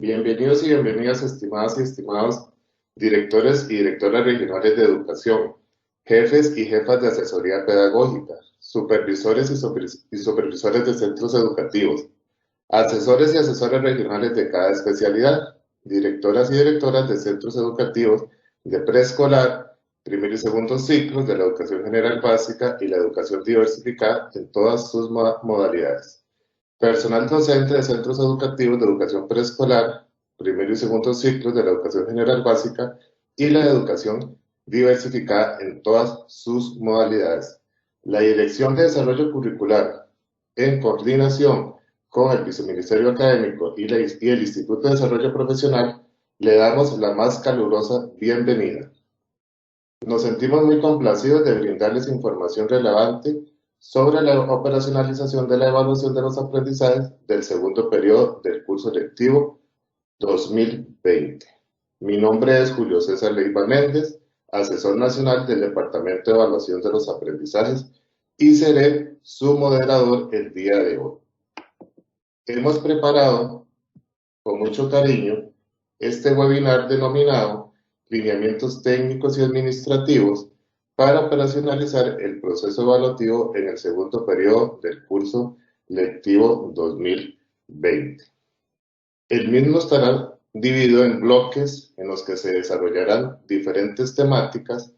Bienvenidos y bienvenidas, estimadas y estimados directores y directoras regionales de educación, jefes y jefas de asesoría pedagógica, supervisores y supervisores de centros educativos, asesores y asesoras regionales de cada especialidad, directoras y directoras de centros educativos de preescolar, primer y segundo ciclos de la educación general básica y la educación diversificada en todas sus modalidades. Personal docente de centros educativos de educación preescolar, primero y segundo ciclos de la educación general básica y la educación diversificada en todas sus modalidades. La Dirección de Desarrollo Curricular, en coordinación con el Viceministerio Académico y el Instituto de Desarrollo Profesional, le damos la más calurosa bienvenida. Nos sentimos muy complacidos de brindarles información relevante sobre la operacionalización de la evaluación de los aprendizajes del segundo periodo del curso lectivo 2020. Mi nombre es Julio César Leiva Méndez, asesor nacional del Departamento de Evaluación de los Aprendizajes, y seré su moderador el día de hoy. Hemos preparado con mucho cariño este webinar denominado Lineamientos técnicos y administrativos para operacionalizar el proceso evaluativo en el segundo periodo del curso lectivo 2020. El mismo estará dividido en bloques en los que se desarrollarán diferentes temáticas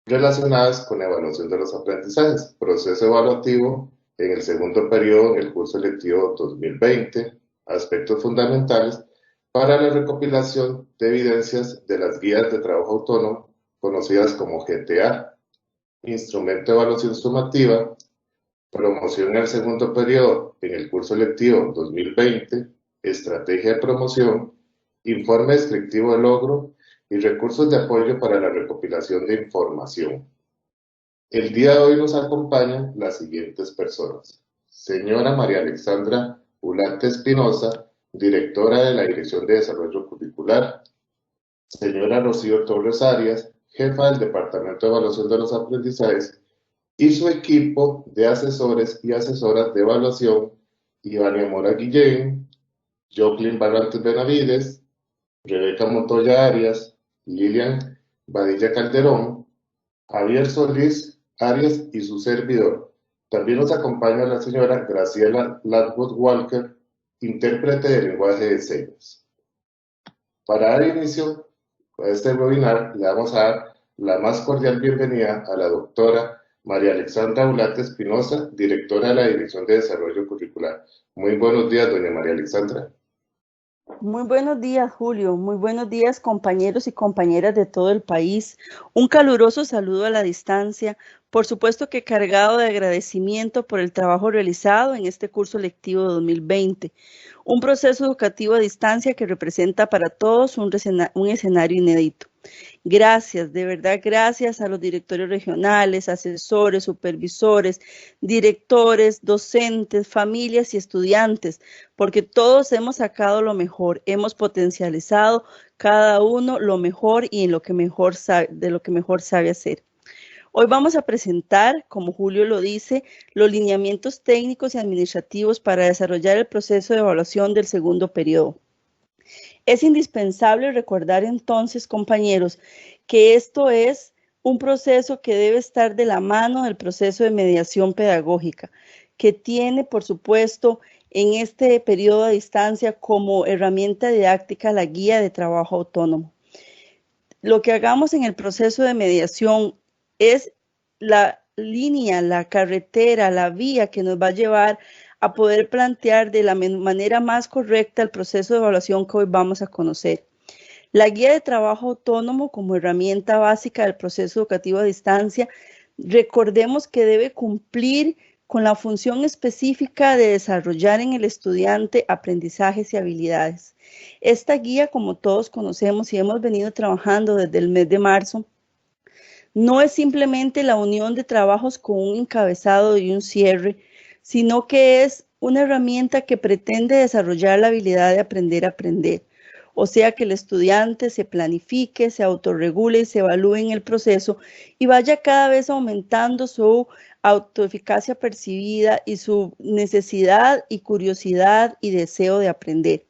relacionadas con la evaluación de los aprendizajes, proceso evaluativo en el segundo periodo del curso lectivo 2020, aspectos fundamentales para la recopilación de evidencias de las guías de trabajo autónomo, conocidas como GTA, instrumento de evaluación sumativa, promoción en el segundo periodo en el curso lectivo 2020, estrategia de promoción, informe descriptivo de logro y recursos de apoyo para la recopilación de información. El día de hoy nos acompañan las siguientes personas. Señora María Alexandra Ulante Espinosa, directora de la Dirección de Desarrollo Curricular. Señora Rocío Torres Arias, jefa del Departamento de Evaluación de los Aprendizajes, y su equipo de asesores y asesoras de evaluación, Ivania Mora Guillén, Joclyn Barrantes Benavides, Rebeca Montoya Arias, Lilian Badilla Calderón, Javier Solís Arias y su servidor. También nos acompaña la señora Graciela Ladwood Walker, intérprete de lenguaje de señas. Para dar inicio a este webinar, le vamos a dar la más cordial bienvenida a la doctora María Alexandra Ulate Espinosa, directora de la Dirección de Desarrollo Curricular. Muy buenos días, doña María Alexandra. Muy buenos días, Julio. Muy buenos días, compañeros y compañeras de todo el país. Un caluroso saludo a la distancia, por supuesto que cargado de agradecimiento por el trabajo realizado en este curso lectivo de 2020, un proceso educativo a distancia que representa para todos un escenario inédito. Gracias, de verdad, gracias a los directorios regionales, asesores, supervisores, directores, docentes, familias y estudiantes, porque todos hemos sacado lo mejor, hemos potencializado cada uno lo mejor y en lo que mejor sabe, de lo que mejor sabe hacer. Hoy vamos a presentar, como Julio lo dice, los lineamientos técnicos y administrativos para desarrollar el proceso de evaluación del segundo periodo. Es indispensable recordar entonces, compañeros, que esto es un proceso que debe estar de la mano del proceso de mediación pedagógica, que tiene, por supuesto, en este periodo de distancia como herramienta didáctica la guía de trabajo autónomo. Lo que hagamos en el proceso de mediación es la línea, la carretera, la vía que nos va a llevar a poder plantear de la manera más correcta el proceso de evaluación que hoy vamos a conocer. La guía de trabajo autónomo como herramienta básica del proceso educativo a distancia, recordemos que debe cumplir con la función específica de desarrollar en el estudiante aprendizajes y habilidades. Esta guía, como todos conocemos y hemos venido trabajando desde el mes de marzo, no es simplemente la unión de trabajos con un encabezado y un cierre, sino que es una herramienta que pretende desarrollar la habilidad de aprender a aprender. O sea, que el estudiante se planifique, se autorregule y se evalúe en el proceso y vaya cada vez aumentando su autoeficacia percibida y su necesidad y curiosidad y deseo de aprender.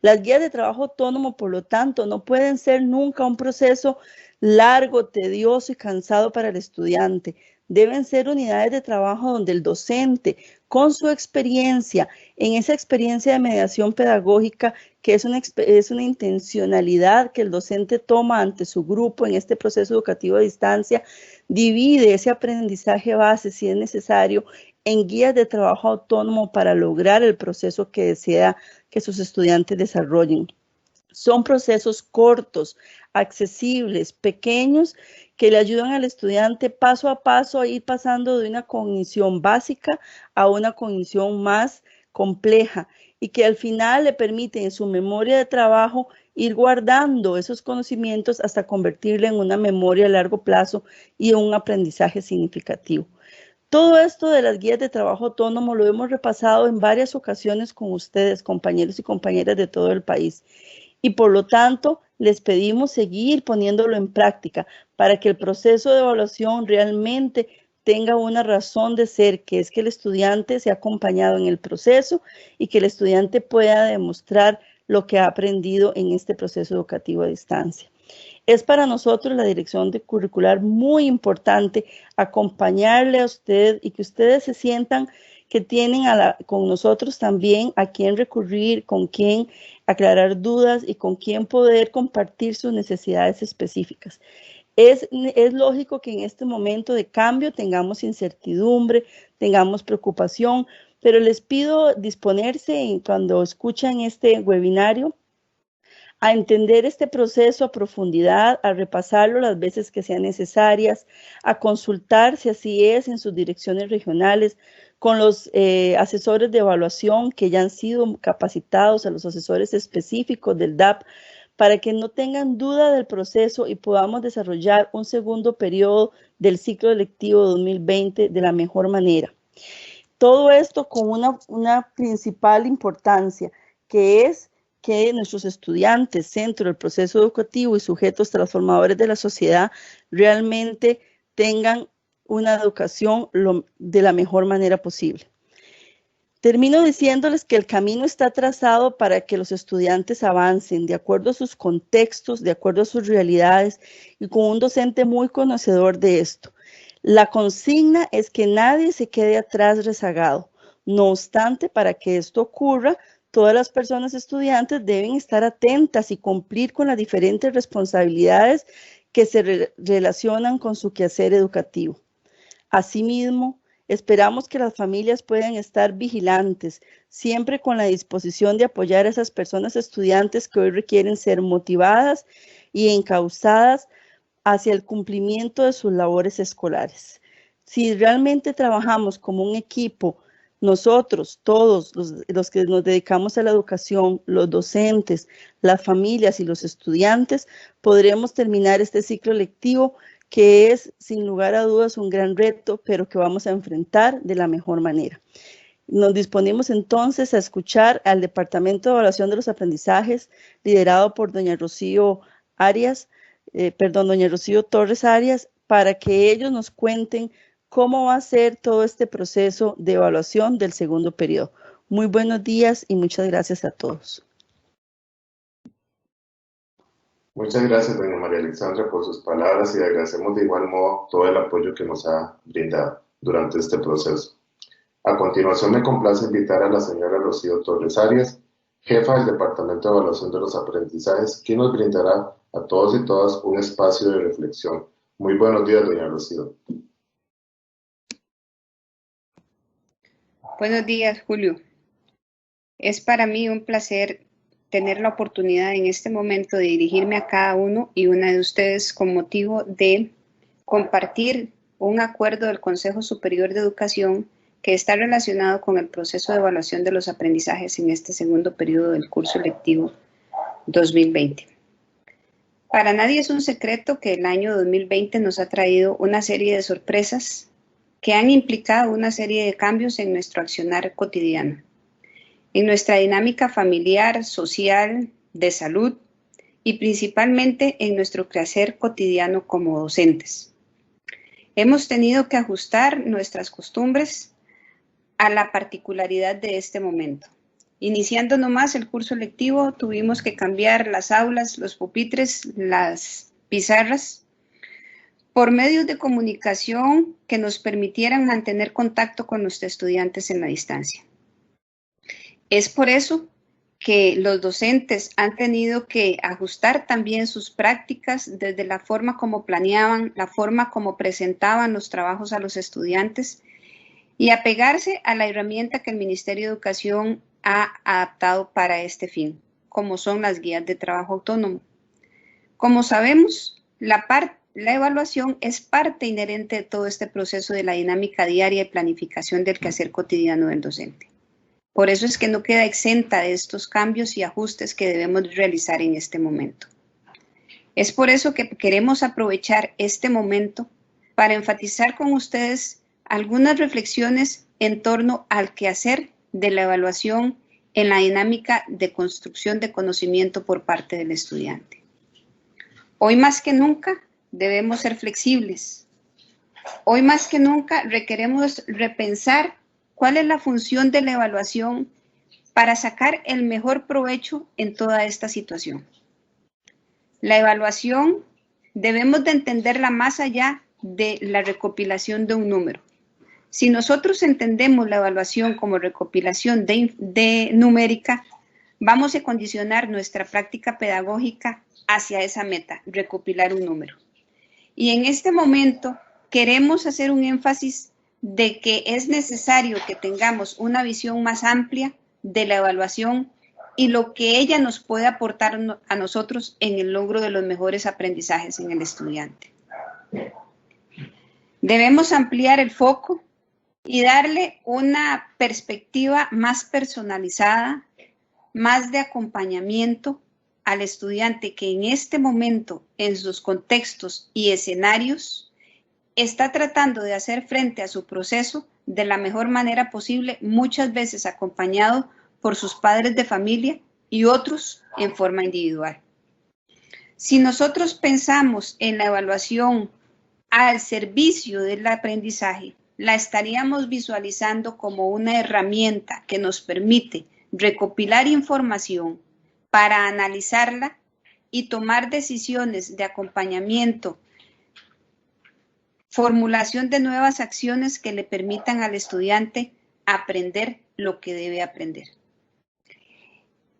Las guías de trabajo autónomo, por lo tanto, no pueden ser nunca un proceso largo, tedioso y cansado para el estudiante. Deben ser unidades de trabajo donde el docente, con su experiencia, en esa experiencia de mediación pedagógica, que es una intencionalidad que el docente toma ante su grupo en este proceso educativo a distancia, divide ese aprendizaje base, si es necesario, en guías de trabajo autónomo para lograr el proceso que desea que sus estudiantes desarrollen. Son procesos cortos, accesibles, pequeños, que le ayudan al estudiante paso a paso a ir pasando de una cognición básica a una cognición más compleja y que al final le permiten en su memoria de trabajo ir guardando esos conocimientos hasta convertirla en una memoria a largo plazo y en un aprendizaje significativo. Todo esto de las guías de trabajo autónomo lo hemos repasado en varias ocasiones con ustedes, compañeros y compañeras de todo el país. Y por lo tanto, les pedimos seguir poniéndolo en práctica para que el proceso de evaluación realmente tenga una razón de ser, que es que el estudiante sea acompañado en el proceso y que el estudiante pueda demostrar lo que ha aprendido en este proceso educativo a distancia. Es para nosotros la dirección de curricular muy importante acompañarle a usted y que ustedes se sientan que tienen con nosotros también a quién recurrir, con quién aclarar dudas y con quién poder compartir sus necesidades específicas. Es lógico que en este momento de cambio tengamos incertidumbre, tengamos preocupación, pero les pido disponerse cuando escuchan este webinario a entender este proceso a profundidad, a repasarlo las veces que sean necesarias, a consultar si así es en sus direcciones regionales, con los asesores de evaluación que ya han sido capacitados, a los asesores específicos del DAP, para que no tengan duda del proceso y podamos desarrollar un segundo periodo del ciclo lectivo 2020 de la mejor manera. Todo esto con una principal importancia, que es que nuestros estudiantes, centro del proceso educativo y sujetos transformadores de la sociedad realmente tengan una educación de la mejor manera posible. Termino diciéndoles que el camino está trazado para que los estudiantes avancen de acuerdo a sus contextos, de acuerdo a sus realidades y con un docente muy conocedor de esto. La consigna es que nadie se quede atrás rezagado. No obstante, para que esto ocurra, todas las personas estudiantes deben estar atentas y cumplir con las diferentes responsabilidades que se relacionan con su quehacer educativo. Asimismo, esperamos que las familias puedan estar vigilantes, siempre con la disposición de apoyar a esas personas estudiantes que hoy requieren ser motivadas y encauzadas hacia el cumplimiento de sus labores escolares. Si realmente trabajamos como un equipo, nosotros, todos los que nos dedicamos a la educación, los docentes, las familias y los estudiantes, podremos terminar este ciclo lectivo que es, sin lugar a dudas, un gran reto, pero que vamos a enfrentar de la mejor manera. Nos disponemos entonces a escuchar al Departamento de Evaluación de los Aprendizajes, liderado por doña Rocío Torres Arias, para que ellos nos cuenten cómo va a ser todo este proceso de evaluación del segundo periodo. Muy buenos días y muchas gracias a todos. Muchas gracias, doña María Alexandra, por sus palabras y agradecemos de igual modo todo el apoyo que nos ha brindado durante este proceso. A continuación, me complace invitar a la señora Rocío Torres Arias, jefa del Departamento de Evaluación de los Aprendizajes, quien nos brindará a todos y todas un espacio de reflexión. Muy buenos días, doña Rocío. Buenos días, Julio. Es para mí un placer tener la oportunidad en este momento de dirigirme a cada uno y una de ustedes con motivo de compartir un acuerdo del Consejo Superior de Educación que está relacionado con el proceso de evaluación de los aprendizajes en este segundo periodo del curso lectivo 2020. Para nadie es un secreto que el año 2020 nos ha traído una serie de sorpresas que han implicado una serie de cambios en nuestro accionar cotidiano, en nuestra dinámica familiar, social, de salud y principalmente en nuestro quehacer cotidiano como docentes. Hemos tenido que ajustar nuestras costumbres a la particularidad de este momento. Iniciando nomás el curso lectivo, tuvimos que cambiar las aulas, los pupitres, las pizarras, por medios de comunicación que nos permitieran mantener contacto con los estudiantes en la distancia. Es por eso que los docentes han tenido que ajustar también sus prácticas desde la forma como planeaban, la forma como presentaban los trabajos a los estudiantes y apegarse a la herramienta que el Ministerio de Educación ha adaptado para este fin, como son las guías de trabajo autónomo. Como sabemos, la evaluación es parte inherente de todo este proceso de la dinámica diaria y planificación del quehacer cotidiano del docente. Por eso es que no queda exenta de estos cambios y ajustes que debemos realizar en este momento. Es por eso que queremos aprovechar este momento para enfatizar con ustedes algunas reflexiones en torno al quehacer de la evaluación en la dinámica de construcción de conocimiento por parte del estudiante. Hoy más que nunca debemos ser flexibles. Hoy más que nunca requeremos repensar cuál es la función de la evaluación para sacar el mejor provecho en toda esta situación. La evaluación debemos de entenderla más allá de la recopilación de un número. Si nosotros entendemos la evaluación como recopilación de numérica, vamos a condicionar nuestra práctica pedagógica hacia esa meta, recopilar un número. Y en este momento queremos hacer un énfasis de que es necesario que tengamos una visión más amplia de la evaluación y lo que ella nos puede aportar a nosotros en el logro de los mejores aprendizajes en el estudiante. Debemos ampliar el foco y darle una perspectiva más personalizada, más de acompañamiento al estudiante que en este momento, en sus contextos y escenarios, está tratando de hacer frente a su proceso de la mejor manera posible, muchas veces acompañado por sus padres de familia y otros en forma individual. Si nosotros pensamos en la evaluación al servicio del aprendizaje, la estaríamos visualizando como una herramienta que nos permite recopilar información para analizarla y tomar decisiones de acompañamiento, formulación de nuevas acciones que le permitan al estudiante aprender lo que debe aprender.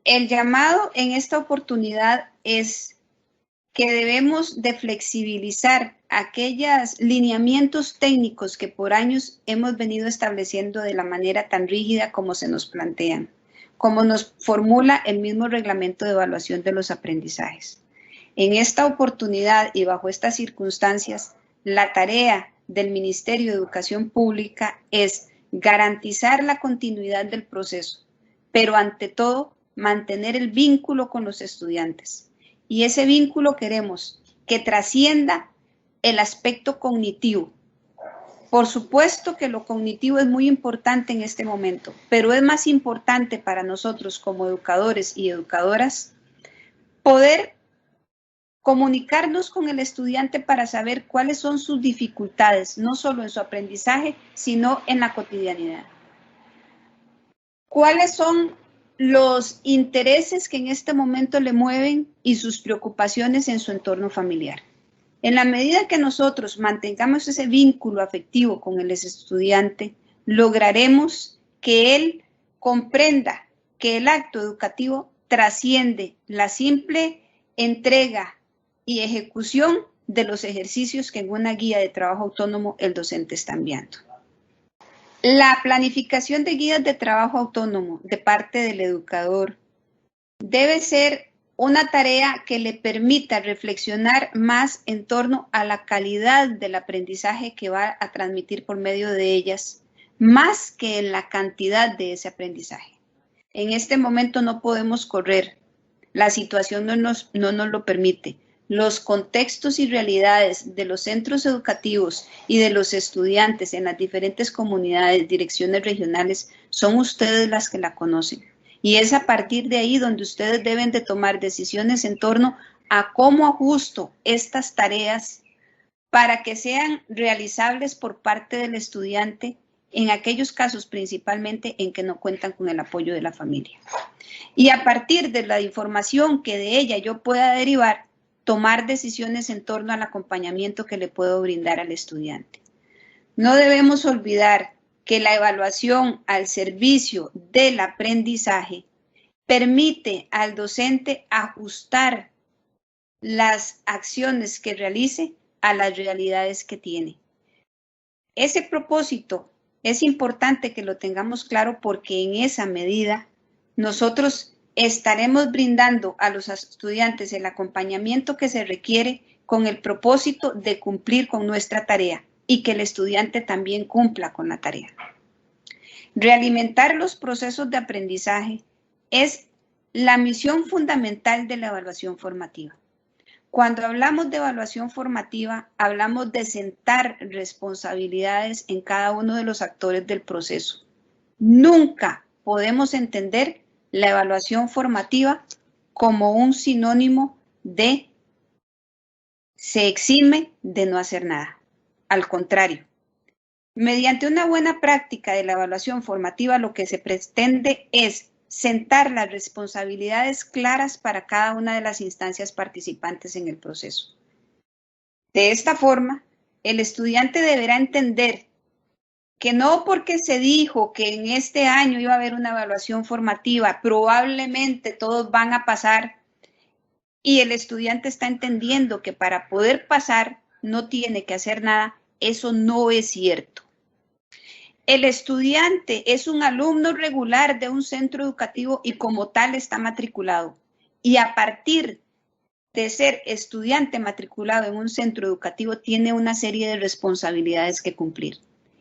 El llamado en esta oportunidad es que debemos de flexibilizar aquellos lineamientos técnicos que por años hemos venido estableciendo de la manera tan rígida como se nos plantean, como nos formula el mismo reglamento de evaluación de los aprendizajes. En esta oportunidad y bajo estas circunstancias, la tarea del Ministerio de Educación Pública es garantizar la continuidad del proceso, pero ante todo mantener el vínculo con los estudiantes. Y ese vínculo queremos que trascienda el aspecto cognitivo. Por supuesto que lo cognitivo es muy importante en este momento, pero es más importante para nosotros como educadores y educadoras poder comunicarnos con el estudiante para saber cuáles son sus dificultades, no solo en su aprendizaje, sino en la cotidianidad. ¿Cuáles son los intereses que en este momento le mueven y sus preocupaciones en su entorno familiar? En la medida que nosotros mantengamos ese vínculo afectivo con el estudiante, lograremos que él comprenda que el acto educativo trasciende la simple entrega y ejecución de los ejercicios que en una guía de trabajo autónomo el docente está enviando. La planificación de guías de trabajo autónomo de parte del educador debe ser una tarea que le permita reflexionar más en torno a la calidad del aprendizaje que va a transmitir por medio de ellas, más que en la cantidad de ese aprendizaje. En este momento no podemos correr, la situación no nos lo permite. Los contextos y realidades de los centros educativos y de los estudiantes en las diferentes comunidades, direcciones regionales, son ustedes las que la conocen. Y es a partir de ahí donde ustedes deben de tomar decisiones en torno a cómo ajusto estas tareas para que sean realizables por parte del estudiante en aquellos casos principalmente en que no cuentan con el apoyo de la familia. Y a partir de la información que de ella yo pueda derivar, tomar decisiones en torno al acompañamiento que le puedo brindar al estudiante. No debemos olvidar que la evaluación al servicio del aprendizaje permite al docente ajustar las acciones que realice a las realidades que tiene. Ese propósito es importante que lo tengamos claro porque en esa medida nosotros estaremos brindando a los estudiantes el acompañamiento que se requiere con el propósito de cumplir con nuestra tarea y que el estudiante también cumpla con la tarea. Realimentar los procesos de aprendizaje es la misión fundamental de la evaluación formativa. Cuando hablamos de evaluación formativa, hablamos de sentar responsabilidades en cada uno de los actores del proceso. Nunca podemos entender la evaluación formativa como un sinónimo de se exime de no hacer nada. Al contrario, mediante una buena práctica de la evaluación formativa, lo que se pretende es sentar las responsabilidades claras para cada una de las instancias participantes en el proceso. De esta forma, el estudiante deberá entender que no porque se dijo que en este año iba a haber una evaluación formativa, probablemente todos van a pasar y el estudiante está entendiendo que para poder pasar no tiene que hacer nada. Eso no es cierto. El estudiante es un alumno regular de un centro educativo y como tal está matriculado. Y a partir de ser estudiante matriculado en un centro educativo tiene una serie de responsabilidades que cumplir.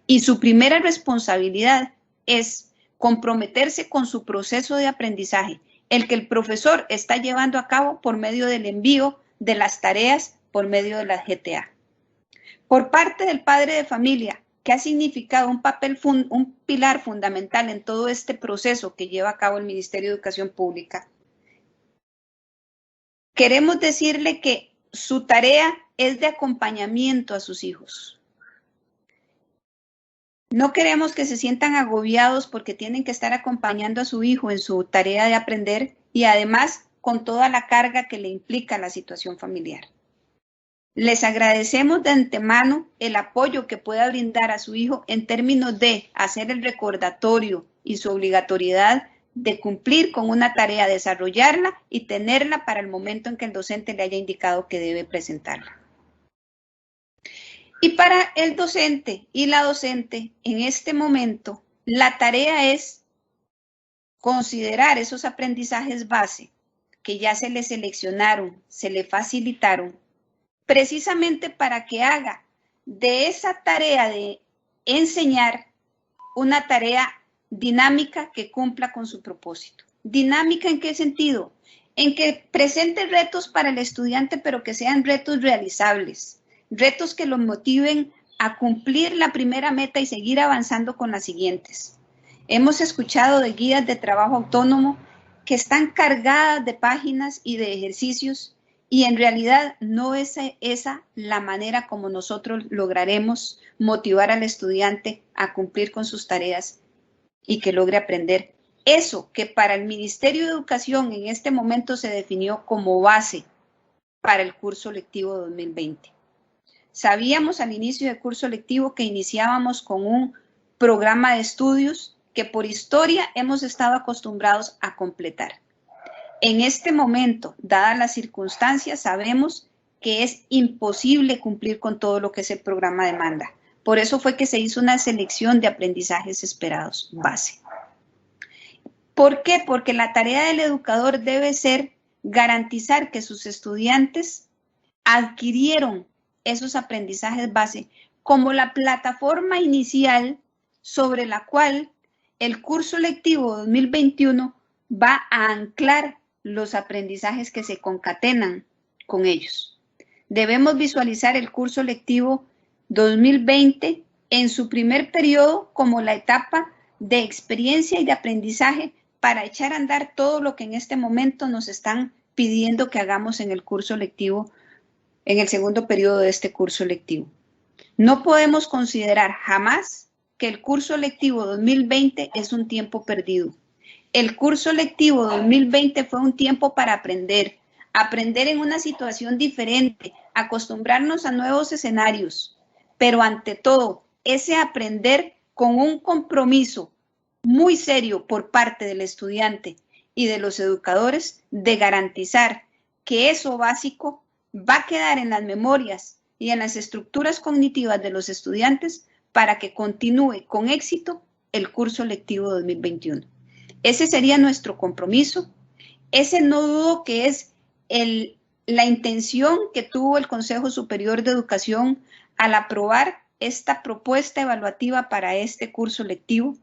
Y su primera responsabilidad es comprometerse con su proceso de aprendizaje, el que el profesor está llevando a cabo por medio del envío de las tareas por medio de la GTA. Por parte del padre de familia, que ha significado un pilar fundamental en todo este proceso que lleva a cabo el Ministerio de Educación Pública, queremos decirle que su tarea es de acompañamiento a sus hijos. No queremos que se sientan agobiados porque tienen que estar acompañando a su hijo en su tarea de aprender y además con toda la carga que le implica la situación familiar. Les agradecemos de antemano el apoyo que pueda brindar a su hijo en términos de hacer el recordatorio y su obligatoriedad de cumplir con una tarea, desarrollarla y tenerla para el momento en que el docente le haya indicado que debe presentarla. Y para el docente y la docente, en este momento, la tarea es considerar esos aprendizajes base que ya se le seleccionaron, se le facilitaron, precisamente para que haga de esa tarea de enseñar una tarea dinámica que cumpla con su propósito. ¿Dinámica en qué sentido? En que presente retos para el estudiante, pero que sean retos realizables, retos que lo motiven a cumplir la primera meta y seguir avanzando con las siguientes. Hemos escuchado de guías de trabajo autónomo que están cargadas de páginas y de ejercicios y en realidad no es esa la manera como nosotros lograremos motivar al estudiante a cumplir con sus tareas y que logre aprender eso que para el Ministerio de Educación en este momento se definió como base para el curso lectivo 2020. Sabíamos al inicio del curso lectivo que iniciábamos con un programa de estudios que por historia hemos estado acostumbrados a completar. En este momento, dadas las circunstancias, sabemos que es imposible cumplir con todo lo que ese programa demanda. Por eso fue que se hizo una selección de aprendizajes esperados, base. ¿Por qué? Porque la tarea del educador debe ser garantizar que sus estudiantes adquirieron esos aprendizajes base como la plataforma inicial sobre la cual el curso lectivo 2021 va a anclar los aprendizajes que se concatenan con ellos. Debemos visualizar el curso lectivo 2020 en su primer periodo como la etapa de experiencia y de aprendizaje para echar a andar todo lo que en este momento nos están pidiendo que hagamos en el curso lectivo, en el segundo periodo de este curso lectivo. No podemos considerar jamás que el curso lectivo 2020 es un tiempo perdido. El curso lectivo 2020 fue un tiempo para aprender en una situación diferente, acostumbrarnos a nuevos escenarios, pero ante todo, ese aprender con un compromiso muy serio por parte del estudiante y de los educadores de garantizar que eso básico va a quedar en las memorias y en las estructuras cognitivas de los estudiantes para que continúe con éxito el curso lectivo 2021. Ese sería nuestro compromiso. Ese no dudo que es la intención que tuvo el Consejo Superior de Educación al aprobar esta propuesta evaluativa para este curso lectivo.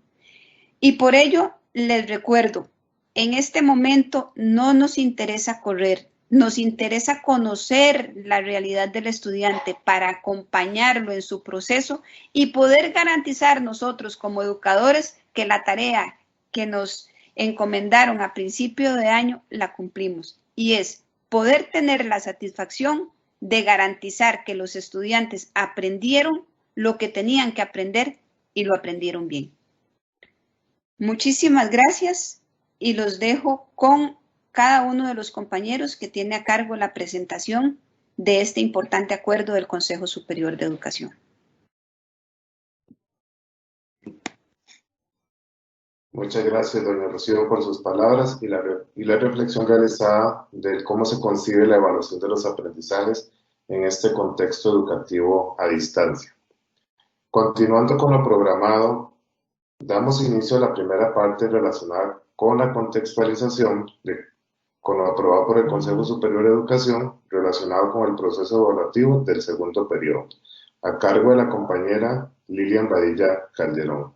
Y por ello les recuerdo, en este momento no nos interesa correr, nos interesa conocer la realidad del estudiante para acompañarlo en su proceso y poder garantizar nosotros como educadores que la tarea que nos encomendaron a principio de año la cumplimos. Y es poder tener la satisfacción de garantizar que los estudiantes aprendieron lo que tenían que aprender y lo aprendieron bien. Muchísimas gracias y los dejo con cada uno de los compañeros que tiene a cargo la presentación de este importante acuerdo del Consejo Superior de Educación. Muchas gracias, doña Rocío, por sus palabras y la reflexión realizada de cómo se concibe la evaluación de los aprendizajes en este contexto educativo a distancia. Continuando con lo programado, damos inicio a la primera parte relacionada con la contextualización con lo aprobado por el Consejo Superior de Educación relacionado con el proceso evaluativo del segundo periodo, a cargo de la compañera Lilian Badilla Calderón.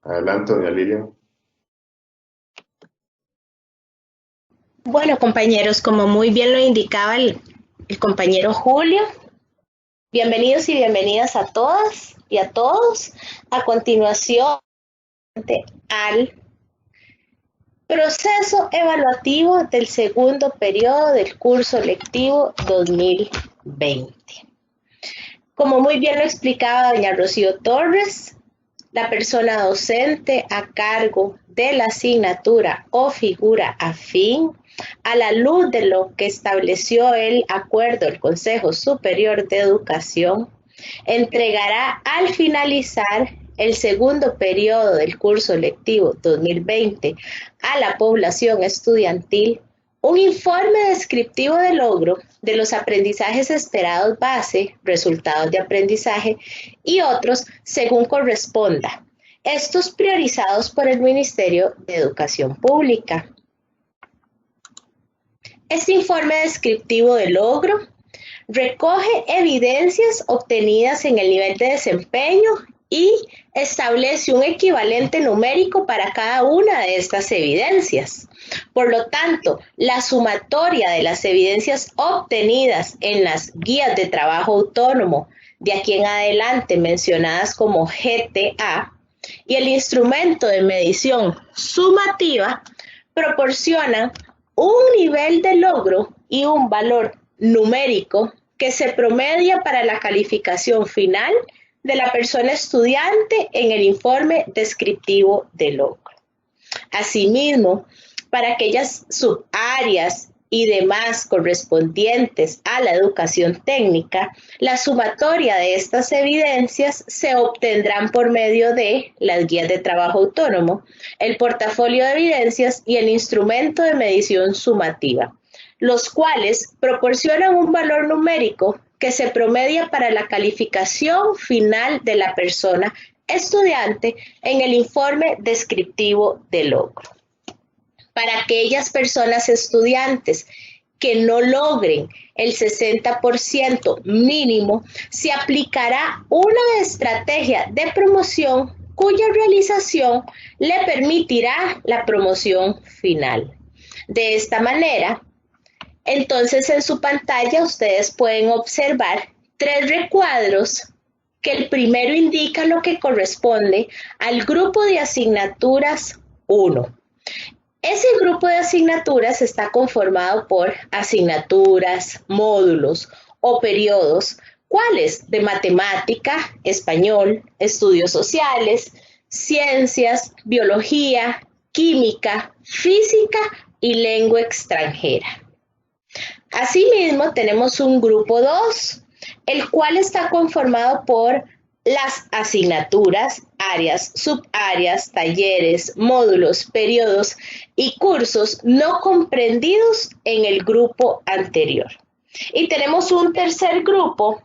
Adelante, doña Lilian. Bueno, compañeros, como muy bien lo indicaba el compañero Julio, bienvenidos y bienvenidas a todas y a todos. A continuación, al proceso evaluativo del segundo periodo del curso lectivo 2020. Como muy bien lo explicaba doña Rocío Torres, la persona docente a cargo de la asignatura o figura afín, a la luz de lo que estableció el acuerdo del Consejo Superior de Educación, entregará al finalizar el segundo periodo del curso lectivo 2020 a la población estudiantil un informe descriptivo de logro de los aprendizajes esperados base, resultados de aprendizaje y otros según corresponda, estos priorizados por el Ministerio de Educación Pública. Este informe descriptivo de logro recoge evidencias obtenidas en el nivel de desempeño y establece un equivalente numérico para cada una de estas evidencias. Por lo tanto, la sumatoria de las evidencias obtenidas en las guías de trabajo autónomo de aquí en adelante mencionadas como GTA y el instrumento de medición sumativa proporcionan un nivel de logro y un valor numérico que se promedia para la calificación final de la persona estudiante en el informe descriptivo de logro. Asimismo, para aquellas subáreas y demás correspondientes a la educación técnica, la sumatoria de estas evidencias se obtendrán por medio de las guías de trabajo autónomo, el portafolio de evidencias y el instrumento de medición sumativa, los cuales proporcionan un valor numérico que se promedia para la calificación final de la persona estudiante en el informe descriptivo de logro. Para aquellas personas estudiantes que no logren el 60% mínimo, se aplicará una estrategia de promoción cuya realización le permitirá la promoción final. De esta manera, entonces en su pantalla ustedes pueden observar 3 recuadros que el primero indica lo que corresponde al grupo de asignaturas 1. Ese grupo de asignaturas está conformado por asignaturas, módulos o periodos ¿Cuáles? De matemática, español, estudios sociales, ciencias, biología, química, física y lengua extranjera. Asimismo, tenemos un grupo 2, el cual está conformado por las asignaturas, áreas, subáreas, talleres, módulos, periodos y cursos no comprendidos en el grupo anterior. Y tenemos un tercer grupo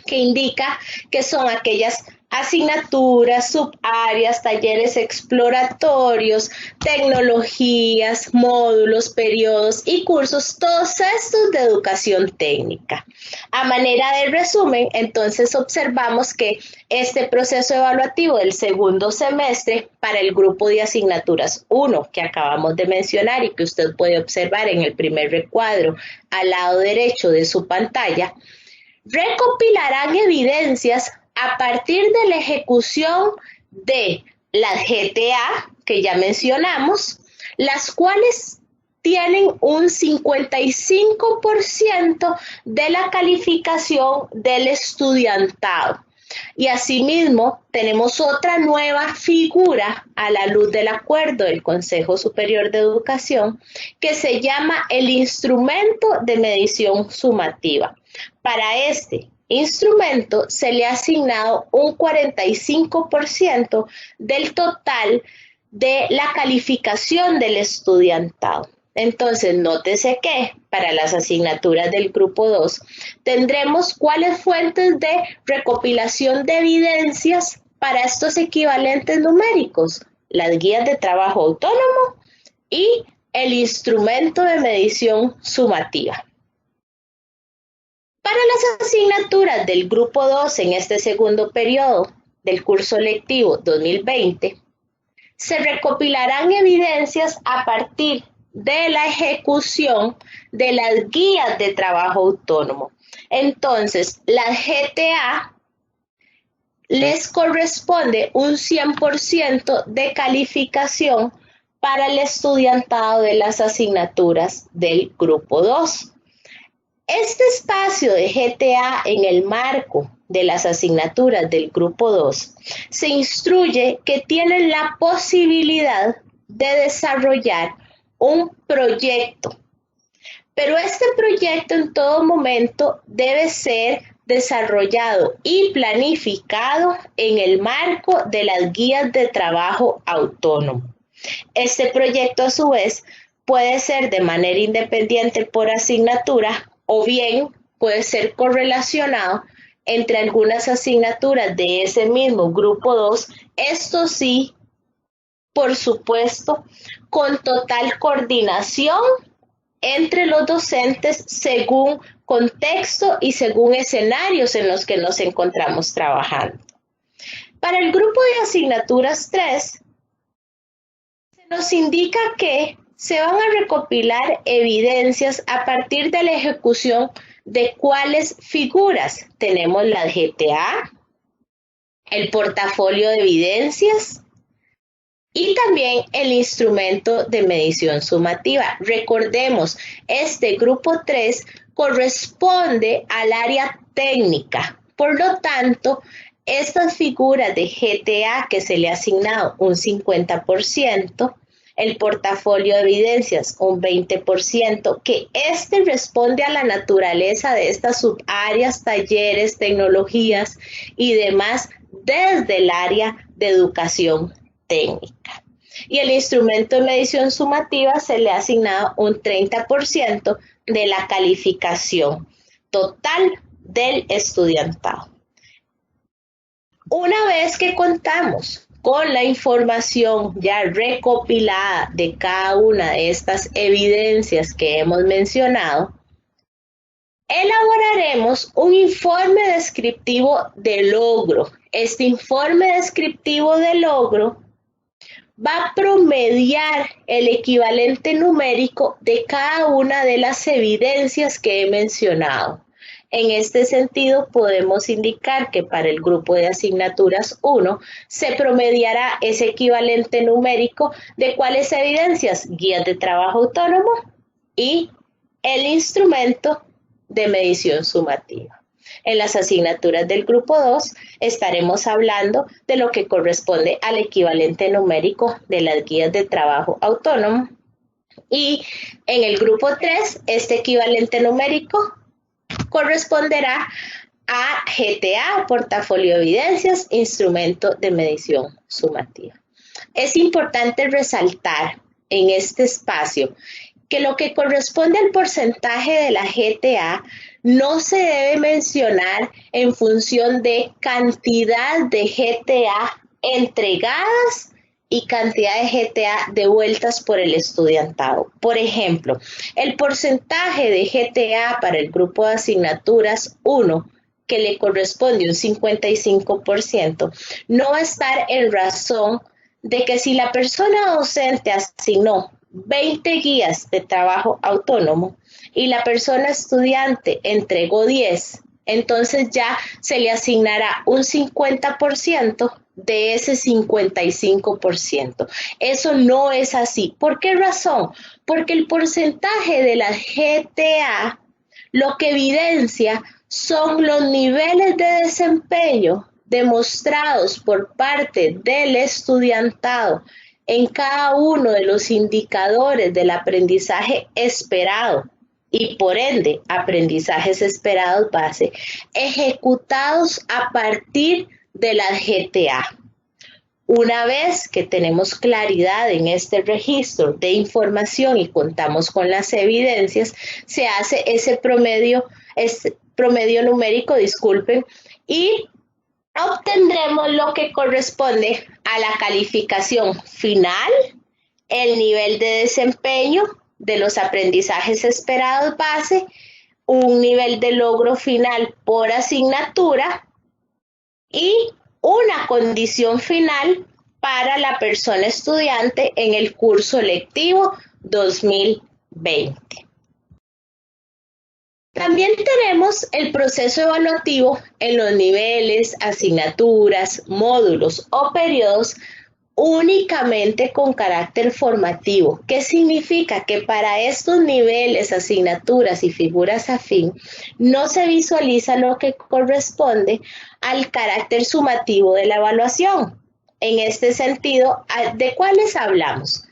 que indica que son aquellas asignaturas, subáreas, talleres exploratorios, tecnologías, módulos, periodos y cursos, todos estos de educación técnica. A manera de resumen, entonces observamos que este proceso evaluativo del segundo semestre para el grupo de asignaturas 1 que acabamos de mencionar y que usted puede observar en el primer recuadro al lado derecho de su pantalla, recopilarán evidencias a partir de la ejecución de las GTA que ya mencionamos, las cuales tienen un 55% de la calificación del estudiantado. Y asimismo, tenemos otra nueva figura a la luz del acuerdo del Consejo Superior de Educación que se llama el instrumento de medición sumativa. Para este instrumento se le ha asignado un 45% del total de la calificación del estudiantado. Entonces, nótese que para las asignaturas del grupo 2 tendremos cuáles fuentes de recopilación de evidencias para estos equivalentes numéricos, las guías de trabajo autónomo y el instrumento de medición sumativa. Para las asignaturas del grupo 2 en este segundo periodo del curso lectivo 2020, se recopilarán evidencias a partir de la ejecución de las guías de trabajo autónomo. Entonces, las GTA les corresponde un 100% de calificación para el estudiantado de las asignaturas del grupo 2. Este espacio de GTA en el marco de las asignaturas del grupo 2 se instruye que tienen la posibilidad de desarrollar un proyecto, pero este proyecto en todo momento debe ser desarrollado y planificado en el marco de las guías de trabajo autónomo. Este proyecto a su vez puede ser de manera independiente por asignatura o bien puede ser correlacionado entre algunas asignaturas de ese mismo grupo 2, esto sí, por supuesto, con total coordinación entre los docentes según contexto y según escenarios en los que nos encontramos trabajando. Para el grupo de asignaturas 3, se nos indica que se van a recopilar evidencias a partir de la ejecución de cuáles figuras. Tenemos la GTA, el portafolio de evidencias y también el instrumento de medición sumativa. Recordemos, este grupo 3 corresponde al área técnica. Por lo tanto, estas figuras de GTA que se le ha asignado un 50%, el portafolio de evidencias un 20%, que este responde a la naturaleza de estas subáreas, talleres, tecnologías y demás desde el área de educación técnica. Y el instrumento de medición sumativa se le ha asignado un 30% de la calificación total del estudiantado. Una vez que contamos con la información ya recopilada de cada una de estas evidencias que hemos mencionado, elaboraremos un informe descriptivo de logro. Este informe descriptivo de logro va a promediar el equivalente numérico de cada una de las evidencias que he mencionado. En este sentido, podemos indicar que para el grupo de asignaturas 1 se promediará ese equivalente numérico de cuáles evidencias, guías de trabajo autónomo y el instrumento de medición sumativa. En las asignaturas del grupo 2 estaremos hablando de lo que corresponde al equivalente numérico de las guías de trabajo autónomo. Y en el grupo 3, este equivalente numérico corresponderá a GTA, portafolio de evidencias, instrumento de medición sumativa. Es importante resaltar en este espacio que lo que corresponde al porcentaje de la GTA no se debe mencionar en función de cantidad de GTA entregadas y cantidad de GTA devueltas por el estudiantado. Por ejemplo, el porcentaje de GTA para el grupo de asignaturas 1, que le corresponde un 55%, no va a estar en razón de que si la persona docente asignó 20 guías de trabajo autónomo y la persona estudiante entregó 10, entonces ya se le asignará un 50% de ese 55%. Eso no es así. ¿Por qué razón? Porque el porcentaje de la GTA lo que evidencia son los niveles de desempeño demostrados por parte del estudiantado en cada uno de los indicadores del aprendizaje esperado y por ende aprendizajes esperados base ejecutados a partir de las GTA. Una vez que tenemos claridad en este registro de información y contamos con las evidencias, se hace ese promedio numérico, y obtendremos lo que corresponde a la calificación final, el nivel de desempeño de los aprendizajes esperados base, un nivel de logro final por asignatura y una condición final para la persona estudiante en el curso lectivo 2020. También tenemos el proceso evaluativo en los niveles, asignaturas, módulos o periodos únicamente con carácter formativo. ¿Qué significa? Que para estos niveles, asignaturas y figuras afín no se visualiza lo que corresponde al carácter sumativo de la evaluación. En este sentido, ¿de cuáles hablamos?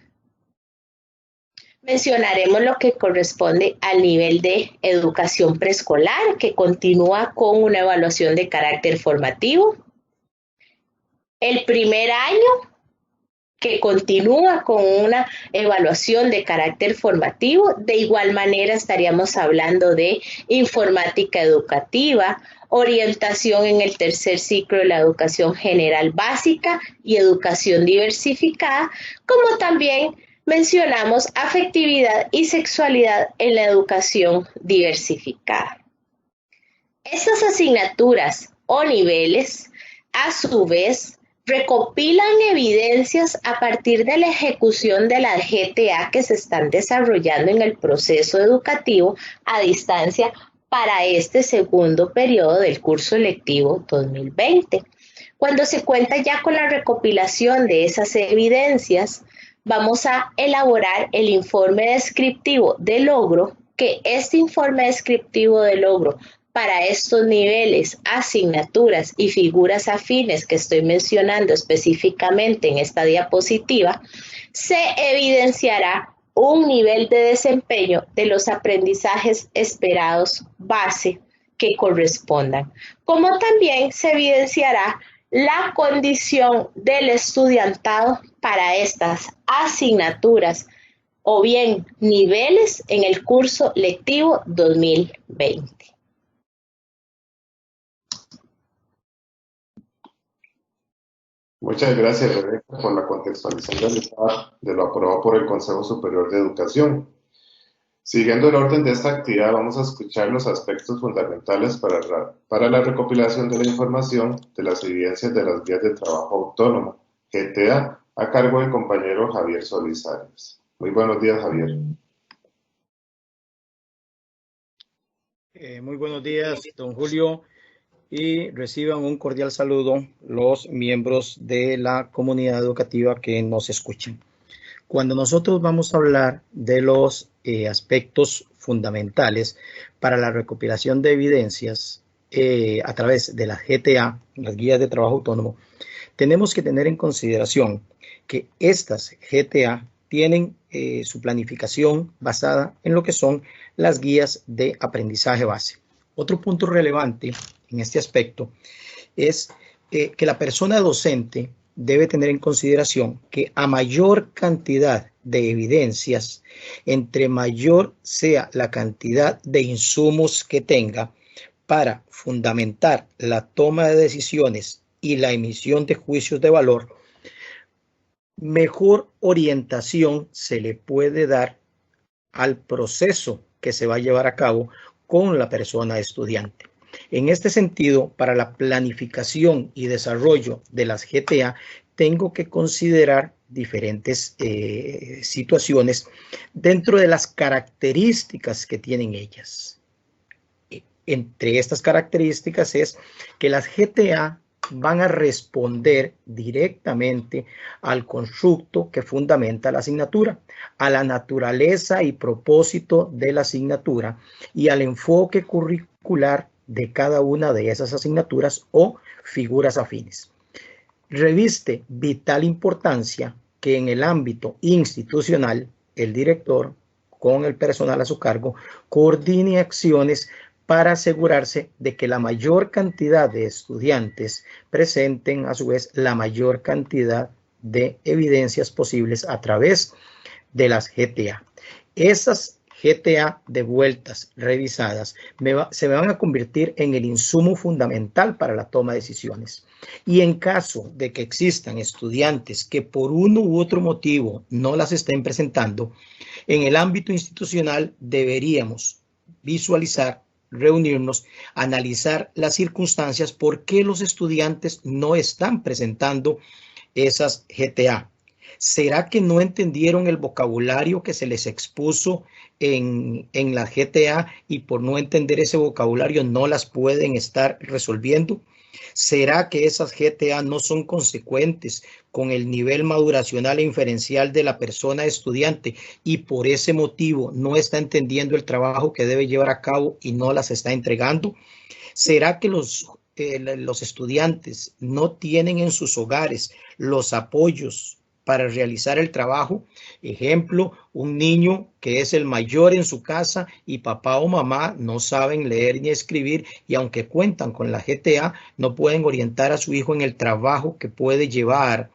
Mencionaremos lo que corresponde al nivel de educación preescolar, que continúa con una evaluación de carácter formativo. El primer año, que continúa con una evaluación de carácter formativo. De igual manera estaríamos hablando de informática educativa, orientación en el tercer ciclo de la educación general básica y educación diversificada, como también mencionamos afectividad y sexualidad en la educación diversificada. Estas asignaturas o niveles, a su vez, recopilan evidencias a partir de la ejecución de las GTA que se están desarrollando en el proceso educativo a distancia para este segundo periodo del curso lectivo 2020. Cuando se cuenta ya con la recopilación de esas evidencias, vamos a elaborar el informe descriptivo de logro, que este informe descriptivo de logro para estos niveles, asignaturas y figuras afines que estoy mencionando específicamente en esta diapositiva, se evidenciará un nivel de desempeño de los aprendizajes esperados base que correspondan, como también se evidenciará la condición del estudiantado para estas asignaturas o bien niveles en el curso lectivo 2020. Muchas gracias, Rebeca, por la contextualización de lo aprobado por el Consejo Superior de Educación. Siguiendo el orden de esta actividad, vamos a escuchar los aspectos fundamentales para la recopilación de la información de las evidencias de las guías de trabajo autónomo, GTA, a cargo del compañero Javier Solís Arias. Muy buenos días, Javier. Muy buenos días, don Julio, y reciban un cordial saludo los miembros de la comunidad educativa que nos escuchan. Cuando nosotros vamos a hablar de los aspectos fundamentales para la recopilación de evidencias, a través de las GTA, las guías de trabajo autónomo, tenemos que tener en consideración que estas GTA tienen su planificación basada en lo que son las guías de aprendizaje base. Otro punto relevante en este aspecto es que la persona docente debe tener en consideración que a mayor cantidad de evidencias, entre mayor sea la cantidad de insumos que tenga para fundamentar la toma de decisiones y la emisión de juicios de valor, mejor orientación se le puede dar al proceso que se va a llevar a cabo con la persona estudiante. En este sentido, para la planificación y desarrollo de las GTA, tengo que considerar diferentes situaciones dentro de las características que tienen ellas. Entre estas características es que las GTA van a responder directamente al constructo que fundamenta la asignatura, a la naturaleza y propósito de la asignatura y al enfoque curricular de cada una de esas asignaturas o figuras afines. Reviste vital importancia que en el ámbito institucional el director, con el personal a su cargo, coordine acciones para asegurarse de que la mayor cantidad de estudiantes presenten a su vez la mayor cantidad de evidencias posibles a través de las GTA. Esas GTA devueltas, revisadas, se me van a convertir en el insumo fundamental para la toma de decisiones. Y en caso de que existan estudiantes que por uno u otro motivo no las estén presentando, en el ámbito institucional deberíamos visualizar, reunirnos, analizar las circunstancias por qué los estudiantes no están presentando esas GTA. ¿Será que no entendieron el vocabulario que se les expuso en la GTA y por no entender ese vocabulario no las pueden estar resolviendo? ¿Será que esas GTA no son consecuentes con el nivel maduracional e inferencial de la persona estudiante y por ese motivo no está entendiendo el trabajo que debe llevar a cabo y no las está entregando? ¿Será que los estudiantes no tienen en sus hogares los apoyos para realizar el trabajo? Ejemplo, un niño que es el mayor en su casa y papá o mamá no saben leer ni escribir y aunque cuentan con la GTA, no pueden orientar a su hijo en el trabajo que puede llevar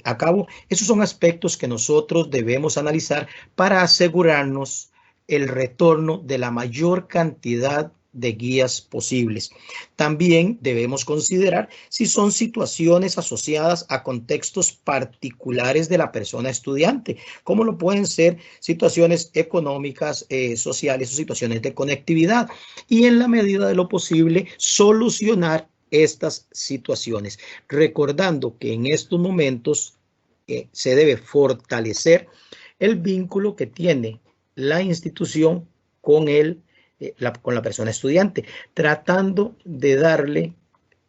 a cabo. Esos son aspectos que nosotros debemos analizar para asegurarnos el retorno de la mayor cantidad de guías posibles. También debemos considerar si son situaciones asociadas a contextos particulares de la persona estudiante, como lo pueden ser situaciones económicas, sociales o situaciones de conectividad, y en la medida de lo posible solucionar estas situaciones, recordando que en estos momentos se debe fortalecer el vínculo que tiene la institución con con la persona estudiante, tratando de darle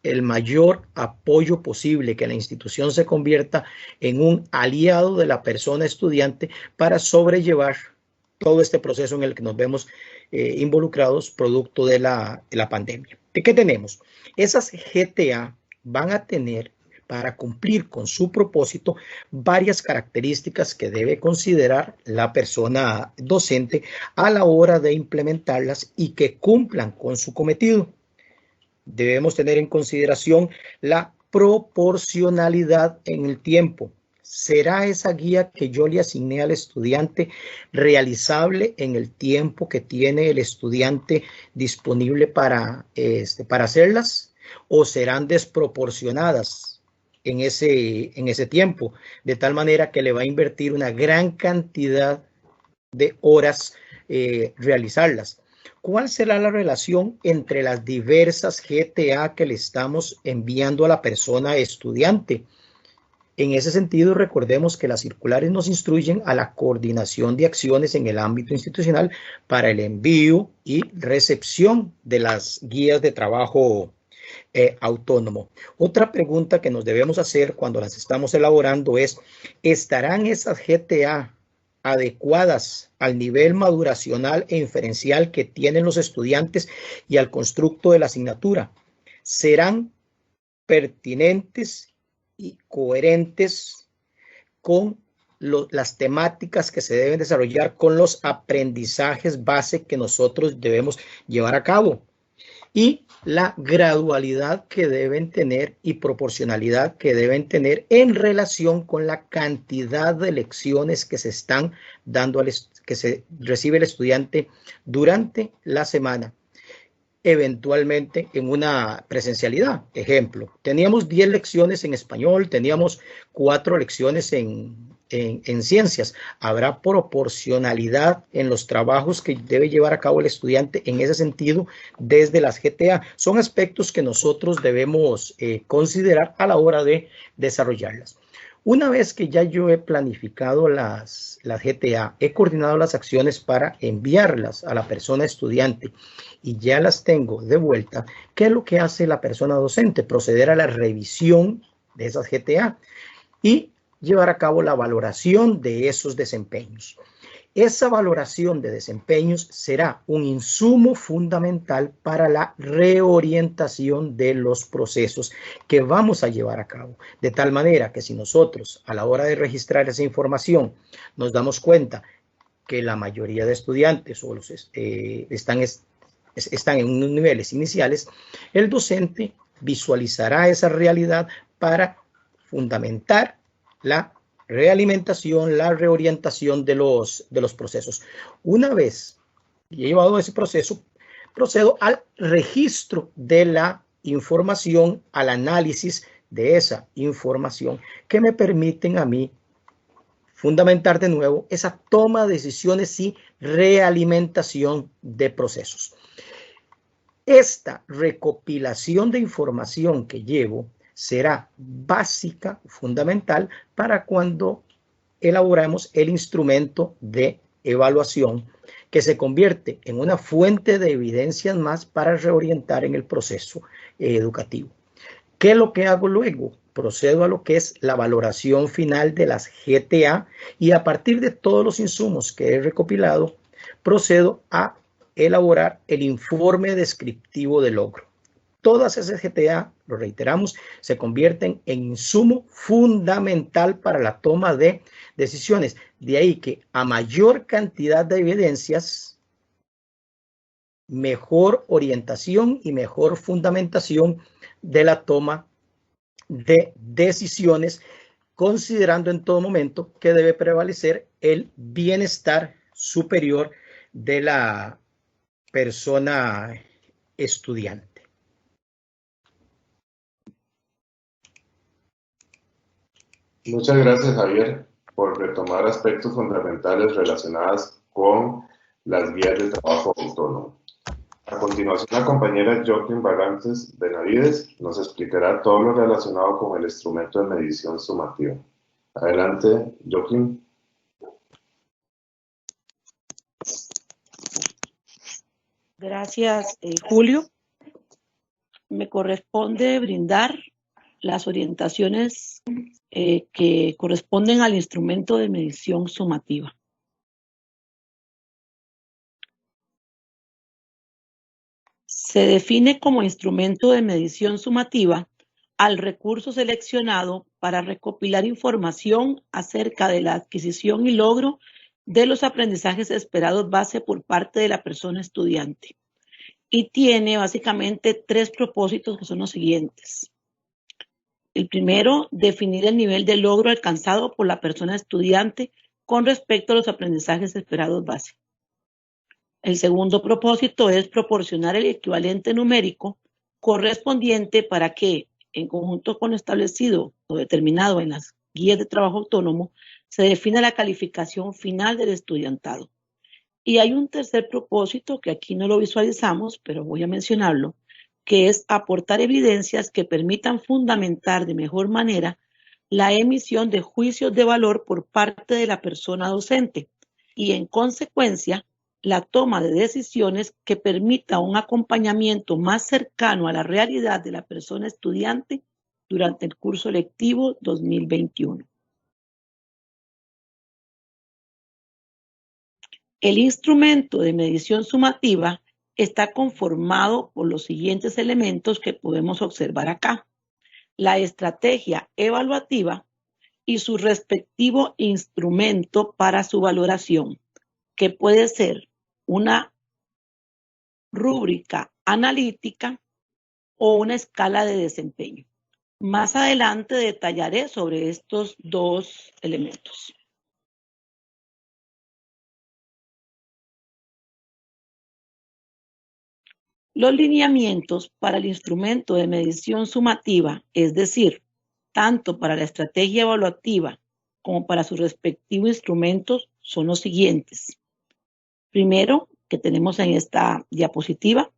el mayor apoyo posible, que la institución se convierta en un aliado de la persona estudiante para sobrellevar todo este proceso en el que nos vemos involucrados producto de la pandemia. ¿Qué tenemos? Esas GTA van a tener, para cumplir con su propósito, varias características que debe considerar la persona docente a la hora de implementarlas y que cumplan con su cometido. Debemos tener en consideración la proporcionalidad en el tiempo. ¿Será esa guía que yo le asigné al estudiante realizable en el tiempo que tiene el estudiante disponible para hacerlas? ¿O serán desproporcionadas en ese tiempo, de tal manera que le va a invertir una gran cantidad de horas realizarlas? ¿Cuál será la relación entre las diversas GTA que le estamos enviando a la persona estudiante? En ese sentido, recordemos que las circulares nos instruyen a la coordinación de acciones en el ámbito institucional para el envío y recepción de las guías de trabajo autónomo. Otra pregunta que nos debemos hacer cuando las estamos elaborando es, ¿estarán esas GTA adecuadas al nivel maduracional e inferencial que tienen los estudiantes y al constructo de la asignatura. Serán pertinentes y coherentes con las temáticas que se deben desarrollar con los aprendizajes base que nosotros debemos llevar a cabo y la gradualidad que deben tener y proporcionalidad que deben tener en relación con la cantidad de lecciones que se están dando, que se recibe el estudiante durante la semana, eventualmente en una presencialidad. Ejemplo, teníamos 10 lecciones en español, teníamos 4 lecciones en ciencias. Habrá proporcionalidad en los trabajos que debe llevar a cabo el estudiante en ese sentido desde las GTA. Son aspectos que nosotros debemos considerar a la hora de desarrollarlas. Una vez que ya yo he planificado las GTA, he coordinado las acciones para enviarlas a la persona estudiante y ya las tengo de vuelta, ¿qué es lo que hace la persona docente? Proceder a la revisión de esas GTA y llevar a cabo la valoración de esos desempeños. Esa valoración de desempeños será un insumo fundamental para la reorientación de los procesos que vamos a llevar a cabo. De tal manera que si nosotros a la hora de registrar esa información nos damos cuenta que la mayoría de estudiantes o están en unos niveles iniciales, el docente visualizará esa realidad para fundamentar la realimentación, la reorientación de los procesos. Una vez llevado ese proceso, procedo al registro de la información, al análisis de esa información que me permiten a mí fundamentar de nuevo esa toma de decisiones y realimentación de procesos. Esta recopilación de información que llevo será básica, fundamental, para cuando elaboramos el instrumento de evaluación, que se convierte en una fuente de evidencias más para reorientar en el proceso educativo. ¿Qué es lo que hago luego? Procedo a lo que es la valoración final de las GTA y a partir de todos los insumos que he recopilado, procedo a elaborar el informe descriptivo del logro. Todas esas GTA, lo reiteramos, se convierten en insumo fundamental para la toma de decisiones. De ahí que a mayor cantidad de evidencias, mejor orientación y mejor fundamentación de la toma de decisiones, considerando en todo momento que debe prevalecer el bienestar superior de la persona estudiante. Muchas gracias, Javier, por retomar aspectos fundamentales relacionados con las guías de trabajo autónomo. A continuación, la compañera Joaquín Barrantes Benavides nos explicará todo lo relacionado con el instrumento de medición sumativa. Adelante, Joaquín. Gracias, Julio. Me corresponde brindar las orientaciones que corresponden al instrumento de medición sumativa. Se define como instrumento de medición sumativa al recurso seleccionado para recopilar información acerca de la adquisición y logro de los aprendizajes esperados base por parte de la persona estudiante. Y tiene básicamente 3 propósitos que son los siguientes. El primero, definir el nivel de logro alcanzado por la persona estudiante con respecto a los aprendizajes esperados base. El segundo propósito es proporcionar el equivalente numérico correspondiente para que, en conjunto con lo establecido o determinado en las guías de trabajo autónomo, se defina la calificación final del estudiantado. Y hay un tercer propósito que aquí no lo visualizamos, pero voy a mencionarlo, que es aportar evidencias que permitan fundamentar de mejor manera la emisión de juicios de valor por parte de la persona docente y, en consecuencia, la toma de decisiones que permita un acompañamiento más cercano a la realidad de la persona estudiante durante el curso lectivo 2021. El instrumento de medición sumativa está conformado por los siguientes elementos que podemos observar acá. La estrategia evaluativa y su respectivo instrumento para su valoración, que puede ser una rúbrica analítica o una escala de desempeño. Más adelante detallaré sobre estos dos elementos. Los lineamientos para el instrumento de medición sumativa, es decir, tanto para la estrategia evaluativa como para sus respectivos instrumentos, son los siguientes. Primero, que tenemos en esta diapositiva,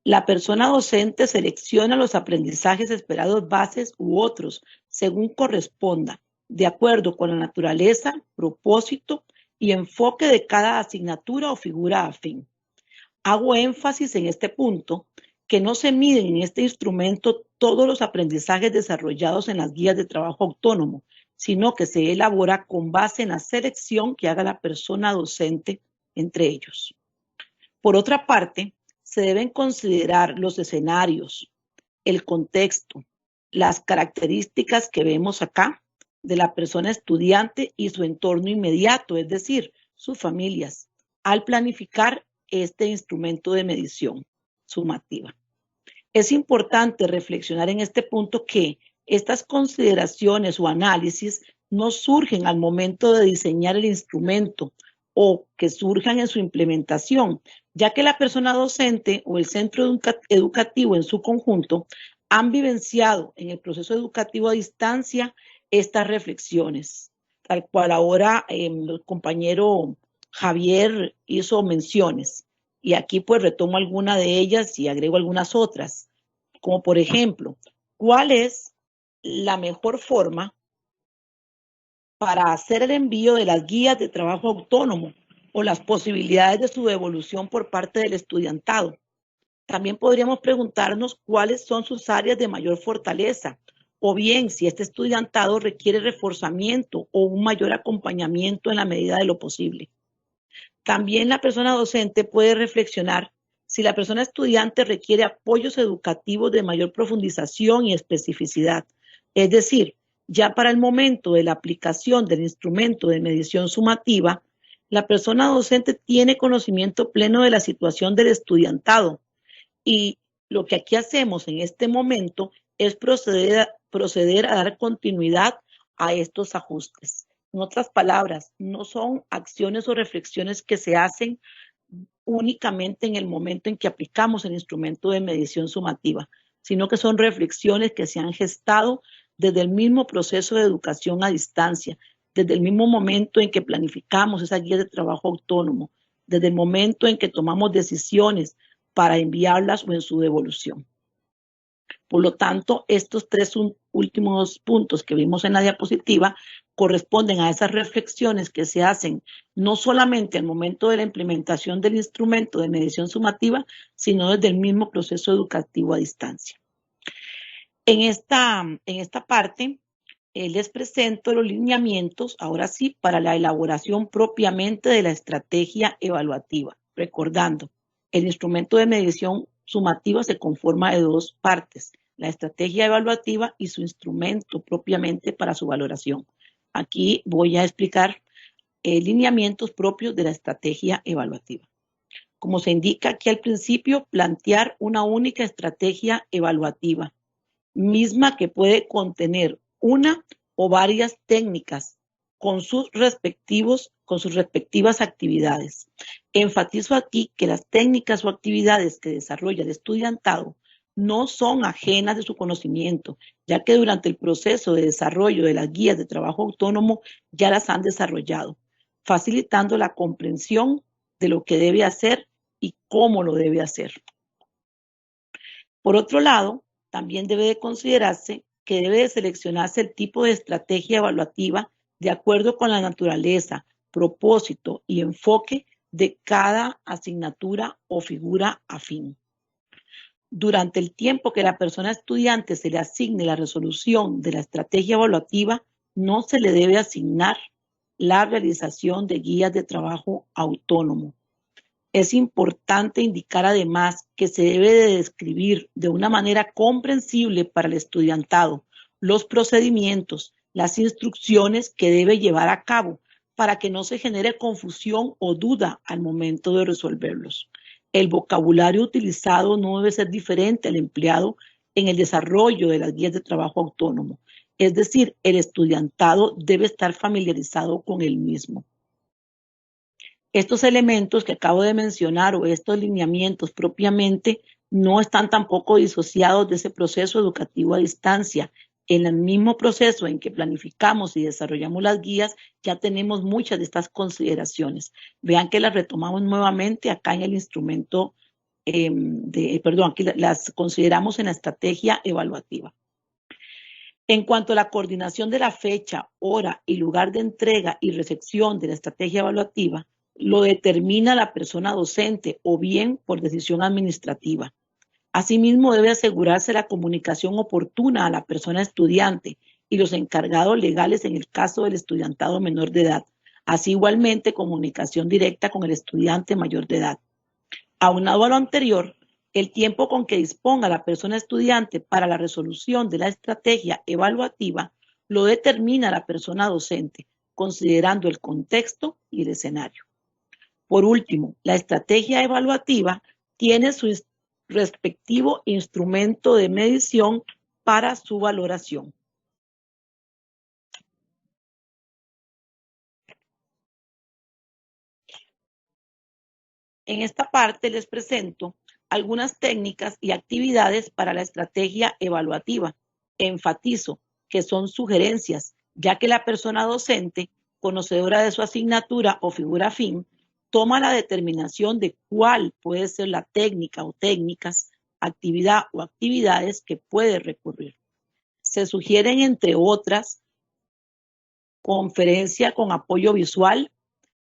la persona docente selecciona los aprendizajes esperados bases u otros, según corresponda, de acuerdo con la naturaleza, propósito y enfoque de cada asignatura o figura afín. Hago énfasis en este punto que no se miden en este instrumento todos los aprendizajes desarrollados en las guías de trabajo autónomo, sino que se elabora con base en la selección que haga la persona docente entre ellos. Por otra parte, se deben considerar los escenarios, el contexto, las características que vemos acá de la persona estudiante y su entorno inmediato, es decir, sus familias, al planificar este instrumento de medición sumativa. Es importante reflexionar en este punto que estas consideraciones o análisis no surgen al momento de diseñar el instrumento o que surjan en su implementación, ya que la persona docente o el centro educativo en su conjunto han vivenciado en el proceso educativo a distancia estas reflexiones, tal cual ahora el compañero Javier hizo menciones. Y aquí pues retomo alguna de ellas y agrego algunas otras, como por ejemplo, ¿cuál es la mejor forma para hacer el envío de las guías de trabajo autónomo o las posibilidades de su devolución por parte del estudiantado? También podríamos preguntarnos cuáles son sus áreas de mayor fortaleza, o bien si este estudiantado requiere reforzamiento o un mayor acompañamiento en la medida de lo posible. También la persona docente puede reflexionar si la persona estudiante requiere apoyos educativos de mayor profundización y especificidad. Es decir, ya para el momento de la aplicación del instrumento de medición sumativa, la persona docente tiene conocimiento pleno de la situación del estudiantado y lo que aquí hacemos en este momento es proceder a dar continuidad a estos ajustes. En otras palabras, no son acciones o reflexiones que se hacen únicamente en el momento en que aplicamos el instrumento de medición sumativa, sino que son reflexiones que se han gestado desde el mismo proceso de educación a distancia, desde el mismo momento en que planificamos esa guía de trabajo autónomo, desde el momento en que tomamos decisiones para enviarlas o en su devolución. Por lo tanto, estos tres últimos puntos que vimos en la diapositiva corresponden a esas reflexiones que se hacen no solamente al momento de la implementación del instrumento de medición sumativa, sino desde el mismo proceso educativo a distancia. En esta parte les presento los lineamientos, ahora sí, para la elaboración propiamente de la estrategia evaluativa. Recordando, el instrumento de medición sumativa se conforma de dos partes, la estrategia evaluativa y su instrumento propiamente para su valoración. Aquí voy a explicar lineamientos propios de la estrategia evaluativa. Como se indica aquí al principio, plantear una única estrategia evaluativa, misma que puede contener una o varias técnicas con sus respectivas actividades. Enfatizo aquí que las técnicas o actividades que desarrolla el estudiantado no son ajenas de su conocimiento, ya que durante el proceso de desarrollo de las guías de trabajo autónomo ya las han desarrollado, facilitando la comprensión de lo que debe hacer y cómo lo debe hacer. Por otro lado, también debe de considerarse que debe de seleccionarse el tipo de estrategia evaluativa de acuerdo con la naturaleza, propósito y enfoque de cada asignatura o figura afín. Durante el tiempo que la persona estudiante se le asigne la resolución de la estrategia evaluativa, no se le debe asignar la realización de guías de trabajo autónomo. Es importante indicar además que se debe de describir de una manera comprensible para el estudiantado los procedimientos, las instrucciones que debe llevar a cabo para que no se genere confusión o duda al momento de resolverlos. El vocabulario utilizado no debe ser diferente al empleado en el desarrollo de las guías de trabajo autónomo. Es decir, el estudiantado debe estar familiarizado con el mismo. Estos elementos que acabo de mencionar o estos lineamientos propiamente no están tampoco disociados de ese proceso educativo a distancia. En el mismo proceso en que planificamos y desarrollamos las guías, ya tenemos muchas de estas consideraciones. Vean que las retomamos nuevamente acá en el instrumento, aquí las consideramos en la estrategia evaluativa. En cuanto a la coordinación de la fecha, hora y lugar de entrega y recepción de la estrategia evaluativa, lo determina la persona docente o bien por decisión administrativa. Asimismo, debe asegurarse la comunicación oportuna a la persona estudiante y los encargados legales en el caso del estudiantado menor de edad. Así igualmente comunicación directa con el estudiante mayor de edad. Aunado a lo anterior, el tiempo con que disponga la persona estudiante para la resolución de la estrategia evaluativa lo determina la persona docente, considerando el contexto y el escenario. Por último, la estrategia evaluativa tiene su respectivo instrumento de medición para su valoración. En esta parte les presento algunas técnicas y actividades para la estrategia evaluativa. Enfatizo que son sugerencias, ya que la persona docente, conocedora de su asignatura o figura afín, toma la determinación de cuál puede ser la técnica o técnicas, actividad o actividades que puede recurrir. Se sugieren, entre otras, conferencia con apoyo visual,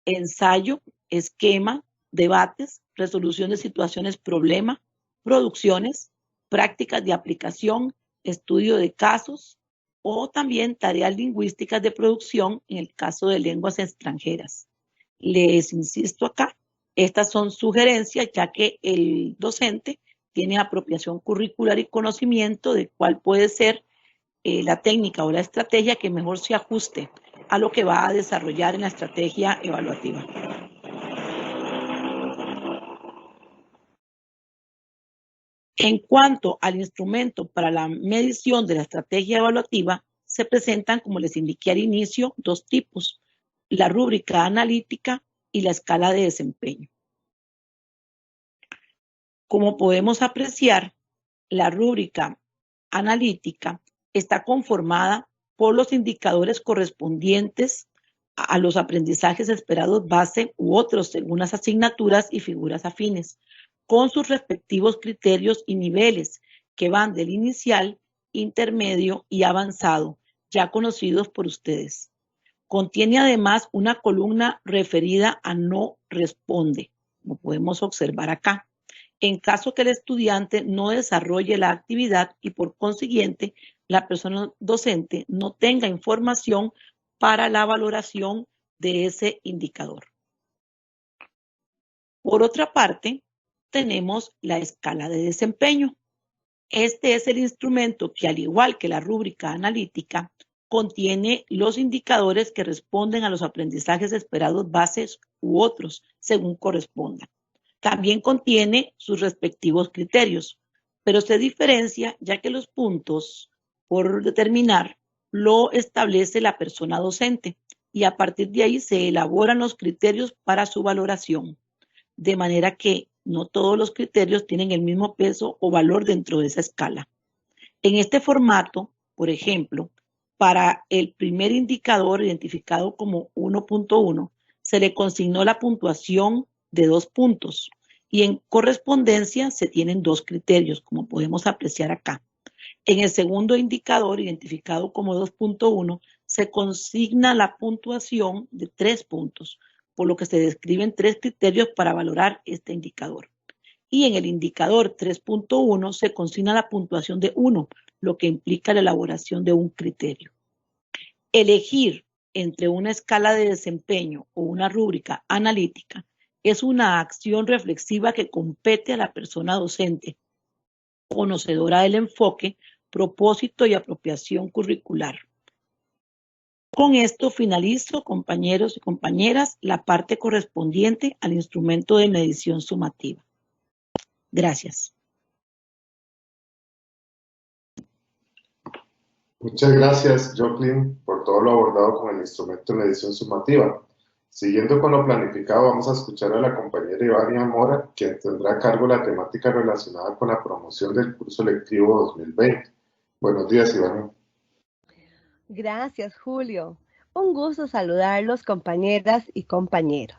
ensayo, esquema, debates, resolución de situaciones problema, producciones, prácticas de aplicación, estudio de casos o también tareas lingüísticas de producción en el caso de lenguas extranjeras. Les insisto acá, estas son sugerencias ya que el docente tiene apropiación curricular y conocimiento de cuál puede ser la técnica o la estrategia que mejor se ajuste a lo que va a desarrollar en la estrategia evaluativa. En cuanto al instrumento para la medición de la estrategia evaluativa, se presentan, como les indiqué al inicio, dos tipos: la rúbrica analítica y la escala de desempeño. Como podemos apreciar, la rúbrica analítica está conformada por los indicadores correspondientes a los aprendizajes esperados base u otros según las asignaturas y figuras afines, con sus respectivos criterios y niveles que van del inicial, intermedio y avanzado, ya conocidos por ustedes. Contiene además una columna referida a no responde, como podemos observar acá, en caso que el estudiante no desarrolle la actividad y por consiguiente la persona docente no tenga información para la valoración de ese indicador. Por otra parte, tenemos la escala de desempeño. Este es el instrumento que, al igual que la rúbrica analítica, contiene los indicadores que responden a los aprendizajes esperados bases u otros, según corresponda. También contiene sus respectivos criterios, pero se diferencia ya que los puntos por determinar lo establece la persona docente y a partir de ahí se elaboran los criterios para su valoración, de manera que no todos los criterios tienen el mismo peso o valor dentro de esa escala. En este formato, por ejemplo, para el primer indicador identificado como 1.1, se le consignó la puntuación de 2 puntos y en correspondencia se tienen 2 criterios, como podemos apreciar acá. En el segundo indicador, identificado como 2.1, se consigna la puntuación de 3 puntos, por lo que se describen 3 criterios para valorar este indicador. Y en el indicador 3.1 se consigna la puntuación de 1, lo que implica la elaboración de un criterio. Elegir entre una escala de desempeño o una rúbrica analítica es una acción reflexiva que compete a la persona docente, conocedora del enfoque, propósito y apropiación curricular. Con esto finalizo, compañeros y compañeras, la parte correspondiente al instrumento de medición sumativa. Gracias. Muchas gracias, Joclyn, por todo lo abordado con el instrumento de medición sumativa. Siguiendo con lo planificado, vamos a escuchar a la compañera Ivania Mora, quien tendrá a cargo la temática relacionada con la promoción del curso lectivo 2020. Buenos días, Ivania. Gracias, Julio. Un gusto saludarlos, compañeras y compañeros.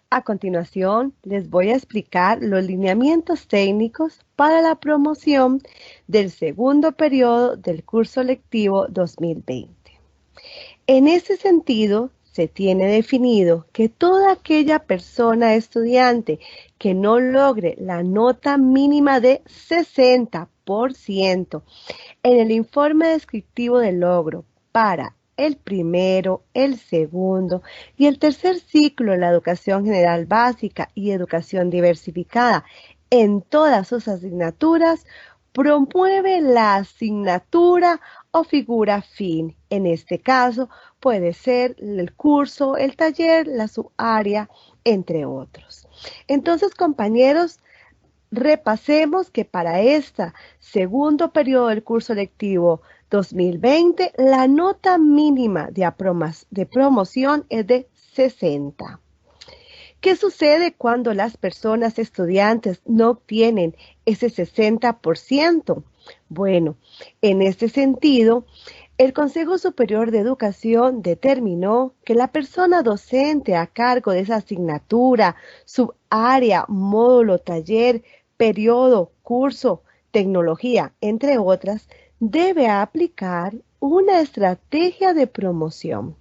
A continuación, les voy a explicar los lineamientos técnicos para la promoción del segundo periodo del curso lectivo 2020. En este sentido, se tiene definido que toda aquella persona estudiante que no logre la nota mínima de 60% en el informe descriptivo del logro para el primero, el segundo y el tercer ciclo de la educación general básica y educación diversificada en todas sus asignaturas, promueve la asignatura o figura fin. En este caso puede ser el curso, el taller, la subárea, entre otros. Entonces, compañeros, repasemos que para este segundo periodo del curso lectivo 2020, la nota mínima de promoción es de 60. ¿Qué sucede cuando las personas estudiantes no obtienen ese 60%? Bueno, en este sentido, el Consejo Superior de Educación determinó que la persona docente a cargo de esa asignatura, subárea, módulo, taller, periodo, curso, tecnología, entre otras, debe aplicar una estrategia de promoción,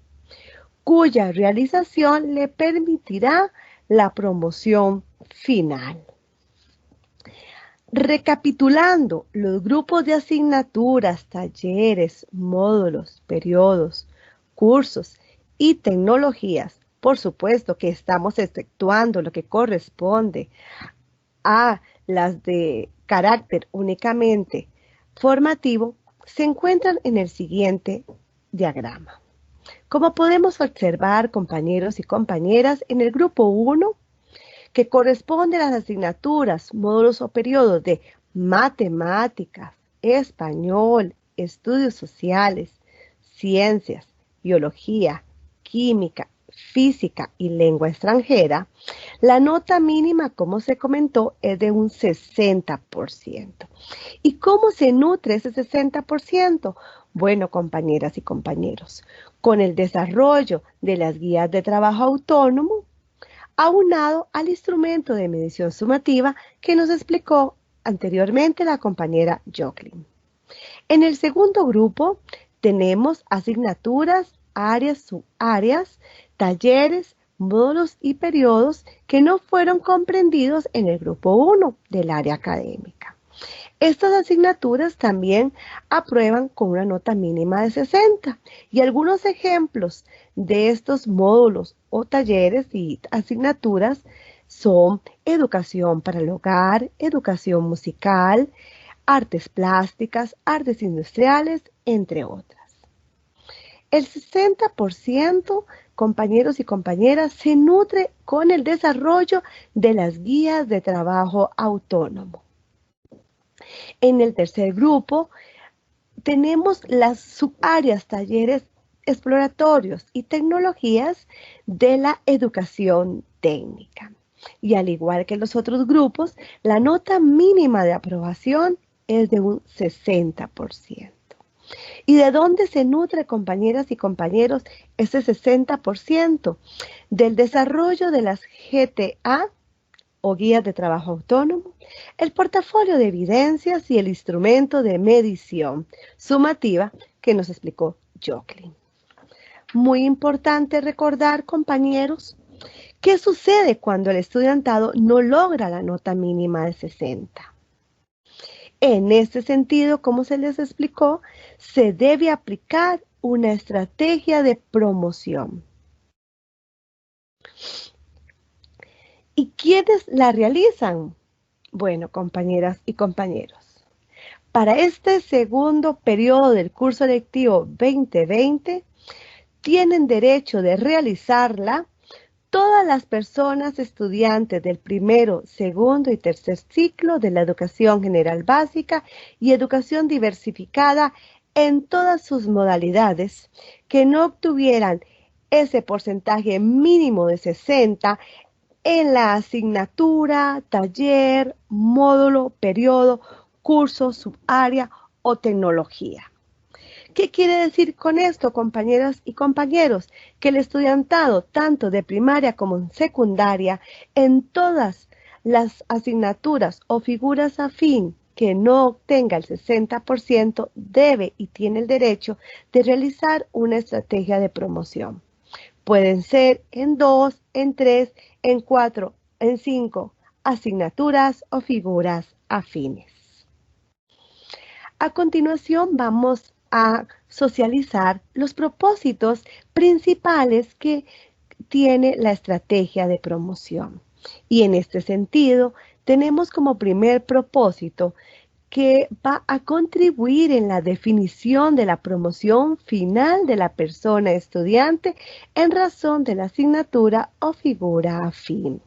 cuya realización le permitirá la promoción final. Recapitulando, los grupos de asignaturas, talleres, módulos, periodos, cursos y tecnologías, por supuesto que estamos efectuando lo que corresponde a las de carácter únicamente formativo, se encuentran en el siguiente diagrama. Como podemos observar, compañeros y compañeras, en el grupo 1, que corresponde a las asignaturas, módulos o periodos de matemáticas, español, estudios sociales, ciencias, biología, química, física y lengua extranjera, la nota mínima, como se comentó, es de un 60%. ¿Y cómo se nutre ese 60%? Bueno, compañeras y compañeros, con el desarrollo de las guías de trabajo autónomo, aunado al instrumento de medición sumativa que nos explicó anteriormente la compañera Joclyn. En el segundo grupo tenemos asignaturas, áreas, subáreas, talleres, módulos y periodos que no fueron comprendidos en el grupo 1 del área académica. Estas asignaturas también aprueban con una nota mínima de 60 y algunos ejemplos de estos módulos o talleres y asignaturas son educación para el hogar, educación musical, artes plásticas, artes industriales, entre otras. El 60%, compañeros y compañeras, se nutre con el desarrollo de las guías de trabajo autónomo. En el tercer grupo tenemos las subáreas, talleres exploratorios y tecnologías de la educación técnica. Y al igual que los otros grupos, la nota mínima de aprobación es de un 60%. ¿Y de dónde se nutre, compañeras y compañeros, ese 60%? Del desarrollo de las GTA o guías de trabajo autónomo, el portafolio de evidencias y el instrumento de medición sumativa que nos explicó Joclyn. Muy importante recordar, compañeros, ¿qué sucede cuando el estudiantado no logra la nota mínima de 60? En este sentido, como se les explicó, se debe aplicar una estrategia de promoción. ¿Y quiénes la realizan? Bueno, compañeras y compañeros, para este segundo periodo del curso lectivo 2020, tienen derecho de realizarla todas las personas estudiantes del primero, segundo y tercer ciclo de la educación general básica y educación diversificada en todas sus modalidades, que no obtuvieran ese porcentaje mínimo de 60 en la asignatura, taller, módulo, periodo, curso, subárea o tecnología. ¿Qué quiere decir con esto, compañeras y compañeros? Que el estudiantado, tanto de primaria como secundaria, en todas las asignaturas o figuras afín que no obtenga el 60%, debe y tiene el derecho de realizar una estrategia de promoción. Pueden ser en 2, en 3, en 4, en 5 asignaturas o figuras afines. A continuación vamos a socializar los propósitos principales que tiene la estrategia de promoción. Y en este sentido, tenemos como primer propósito que va a contribuir en la definición de la promoción final de la persona estudiante en razón de la asignatura o figura afín.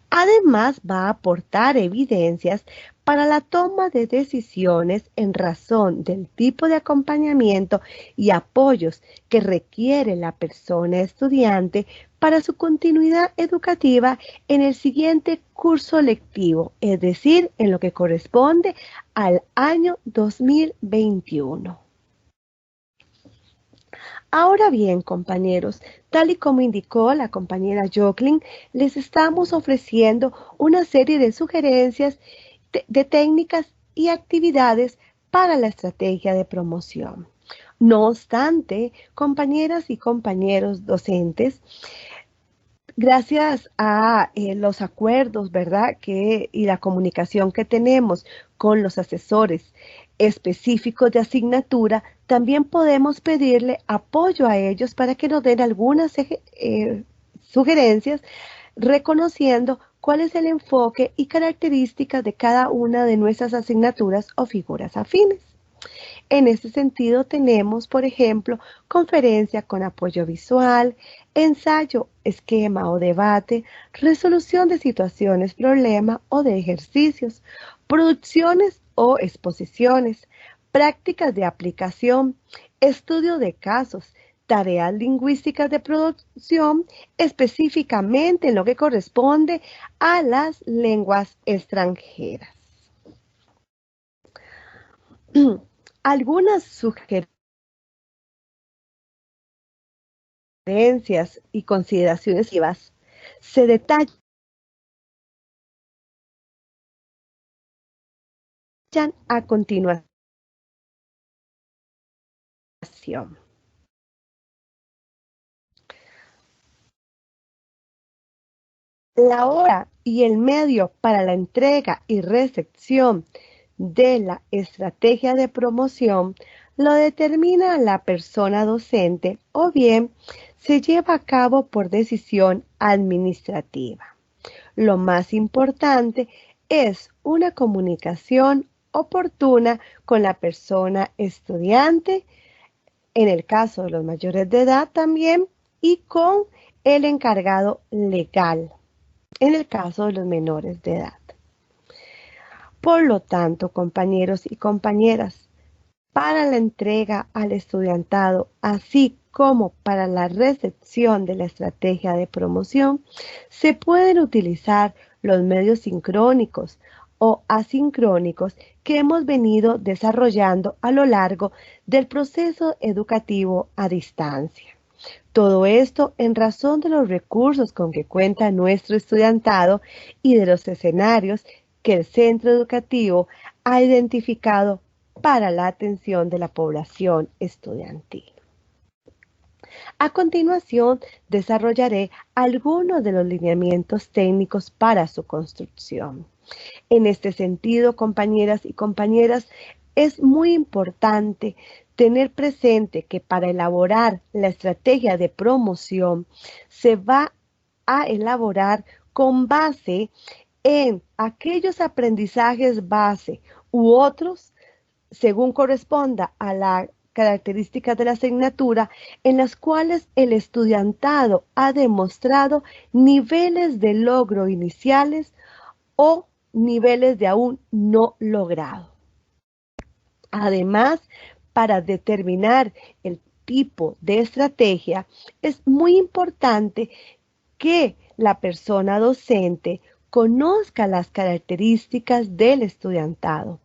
Además, va a aportar evidencias para la toma de decisiones en razón del tipo de acompañamiento y apoyos que requiere la persona estudiante para su continuidad educativa en el siguiente curso lectivo, es decir, en lo que corresponde al año 2021. Ahora bien, compañeros, tal y como indicó la compañera Joclyn, les estamos ofreciendo una serie de sugerencias de técnicas y actividades para la estrategia de promoción. No obstante, compañeras y compañeros docentes, gracias a los acuerdos, ¿verdad? Y la comunicación que tenemos con los asesores específicos de asignatura, también podemos pedirle apoyo a ellos para que nos den algunas sugerencias, reconociendo cuál es el enfoque y características de cada una de nuestras asignaturas o figuras afines. En este sentido tenemos, por ejemplo, conferencia con apoyo visual, ensayo, esquema o debate, resolución de situaciones, problema o de ejercicios, producciones o exposiciones, prácticas de aplicación, estudio de casos, tareas lingüísticas de producción, específicamente en lo que corresponde a las lenguas extranjeras. Algunas sugerencias y consideraciones se detallan a continuación. La hora y el medio para la entrega y recepción de la estrategia de promoción lo determina la persona docente o bien se lleva a cabo por decisión administrativa. Lo más importante es una comunicación oportuna con la persona estudiante, en el caso de los mayores de edad también, y con el encargado legal, en el caso de los menores de edad. Por lo tanto, compañeros y compañeras, para la entrega al estudiantado, así como para la recepción de la estrategia de promoción, se pueden utilizar los medios sincrónicos o asincrónicos que hemos venido desarrollando a lo largo del proceso educativo a distancia. Todo esto en razón de los recursos con que cuenta nuestro estudiantado y de los escenarios que el centro educativo ha identificado para la atención de la población estudiantil. A continuación, desarrollaré algunos de los lineamientos técnicos para su construcción. En este sentido, compañeras y compañeras, es muy importante tener presente que para elaborar la estrategia de promoción se va a elaborar con base en aquellos aprendizajes base u otros, según corresponda a la características de la asignatura, en las cuales el estudiantado ha demostrado niveles de logro iniciales o niveles de aún no logrado. Además, para determinar el tipo de estrategia, es muy importante que la persona docente conozca las características del estudiantado,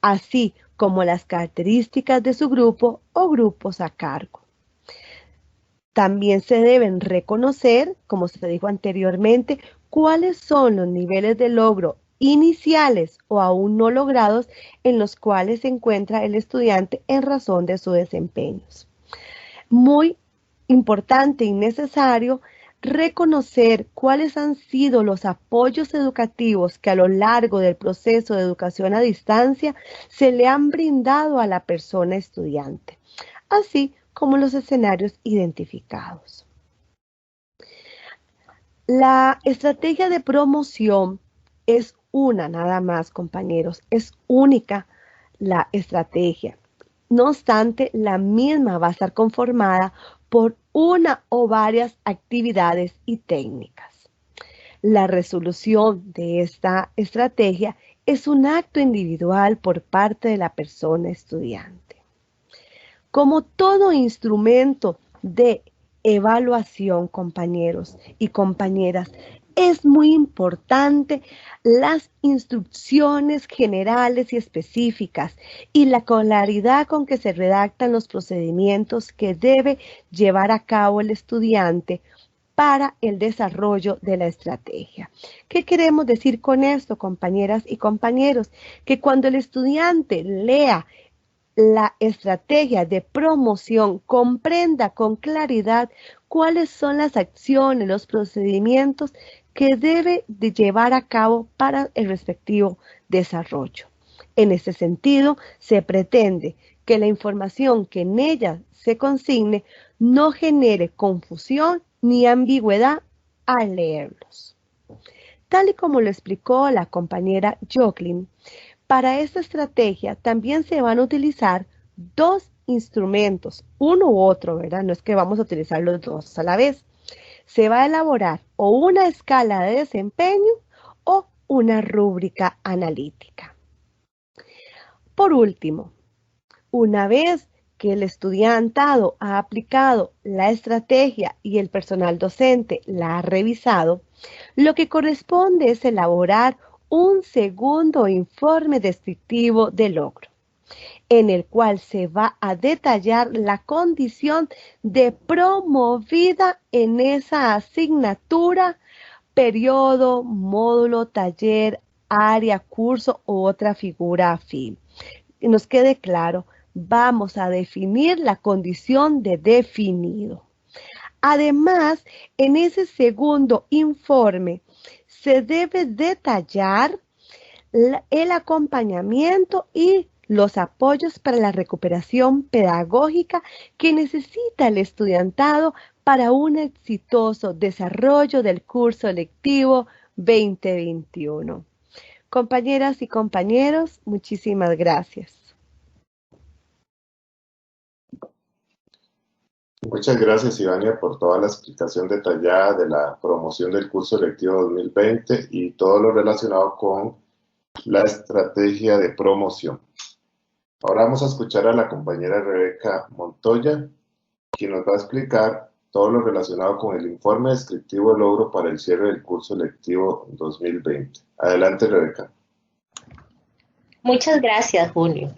así como las características de su grupo o grupos a cargo. También se deben reconocer, como se dijo anteriormente, cuáles son los niveles de logro iniciales o aún no logrados en los cuales se encuentra el estudiante en razón de sus desempeños. Muy importante y necesario reconocer cuáles han sido los apoyos educativos que a lo largo del proceso de educación a distancia se le han brindado a la persona estudiante, así como los escenarios identificados. La estrategia de promoción es una nada más, compañeros, es única la estrategia. No obstante, la misma va a estar conformada por una o varias actividades y técnicas. La resolución de esta estrategia es un acto individual por parte de la persona estudiante. Como todo instrumento de evaluación, compañeros y compañeras, es muy importante las instrucciones generales y específicas y la claridad con que se redactan los procedimientos que debe llevar a cabo el estudiante para el desarrollo de la estrategia. ¿Qué queremos decir con esto, compañeras y compañeros? Que cuando el estudiante lea la estrategia de promoción, comprenda con claridad cuáles son las acciones, los procedimientos que debe de llevar a cabo para el respectivo desarrollo. En este sentido, se pretende que la información que en ella se consigne no genere confusión ni ambigüedad al leerlos. Tal y como lo explicó la compañera Joclyn, para esta estrategia también se van a utilizar dos instrumentos, uno u otro, ¿verdad? No es que vamos a utilizar los dos a la vez. Se va a elaborar o una escala de desempeño o una rúbrica analítica. Por último, una vez que el estudiantado ha aplicado la estrategia y el personal docente la ha revisado, lo que corresponde es elaborar un segundo informe descriptivo de logro, en el cual se va a detallar la condición de promovida en esa asignatura, periodo, módulo, taller, área, curso u otra figura afín. Que nos quede claro, vamos a definir la condición de definido. Además, en ese segundo informe se debe detallar el acompañamiento y los apoyos para la recuperación pedagógica que necesita el estudiantado para un exitoso desarrollo del curso lectivo 2021. Compañeras y compañeros, muchísimas gracias. Muchas gracias, Ivania, por toda la explicación detallada de la promoción del curso lectivo 2020 y todo lo relacionado con la estrategia de promoción. Ahora vamos a escuchar a la compañera Rebeca Montoya, quien nos va a explicar todo lo relacionado con el informe descriptivo de logro para el cierre del curso lectivo 2020. Adelante, Rebeca. Muchas gracias, Julio.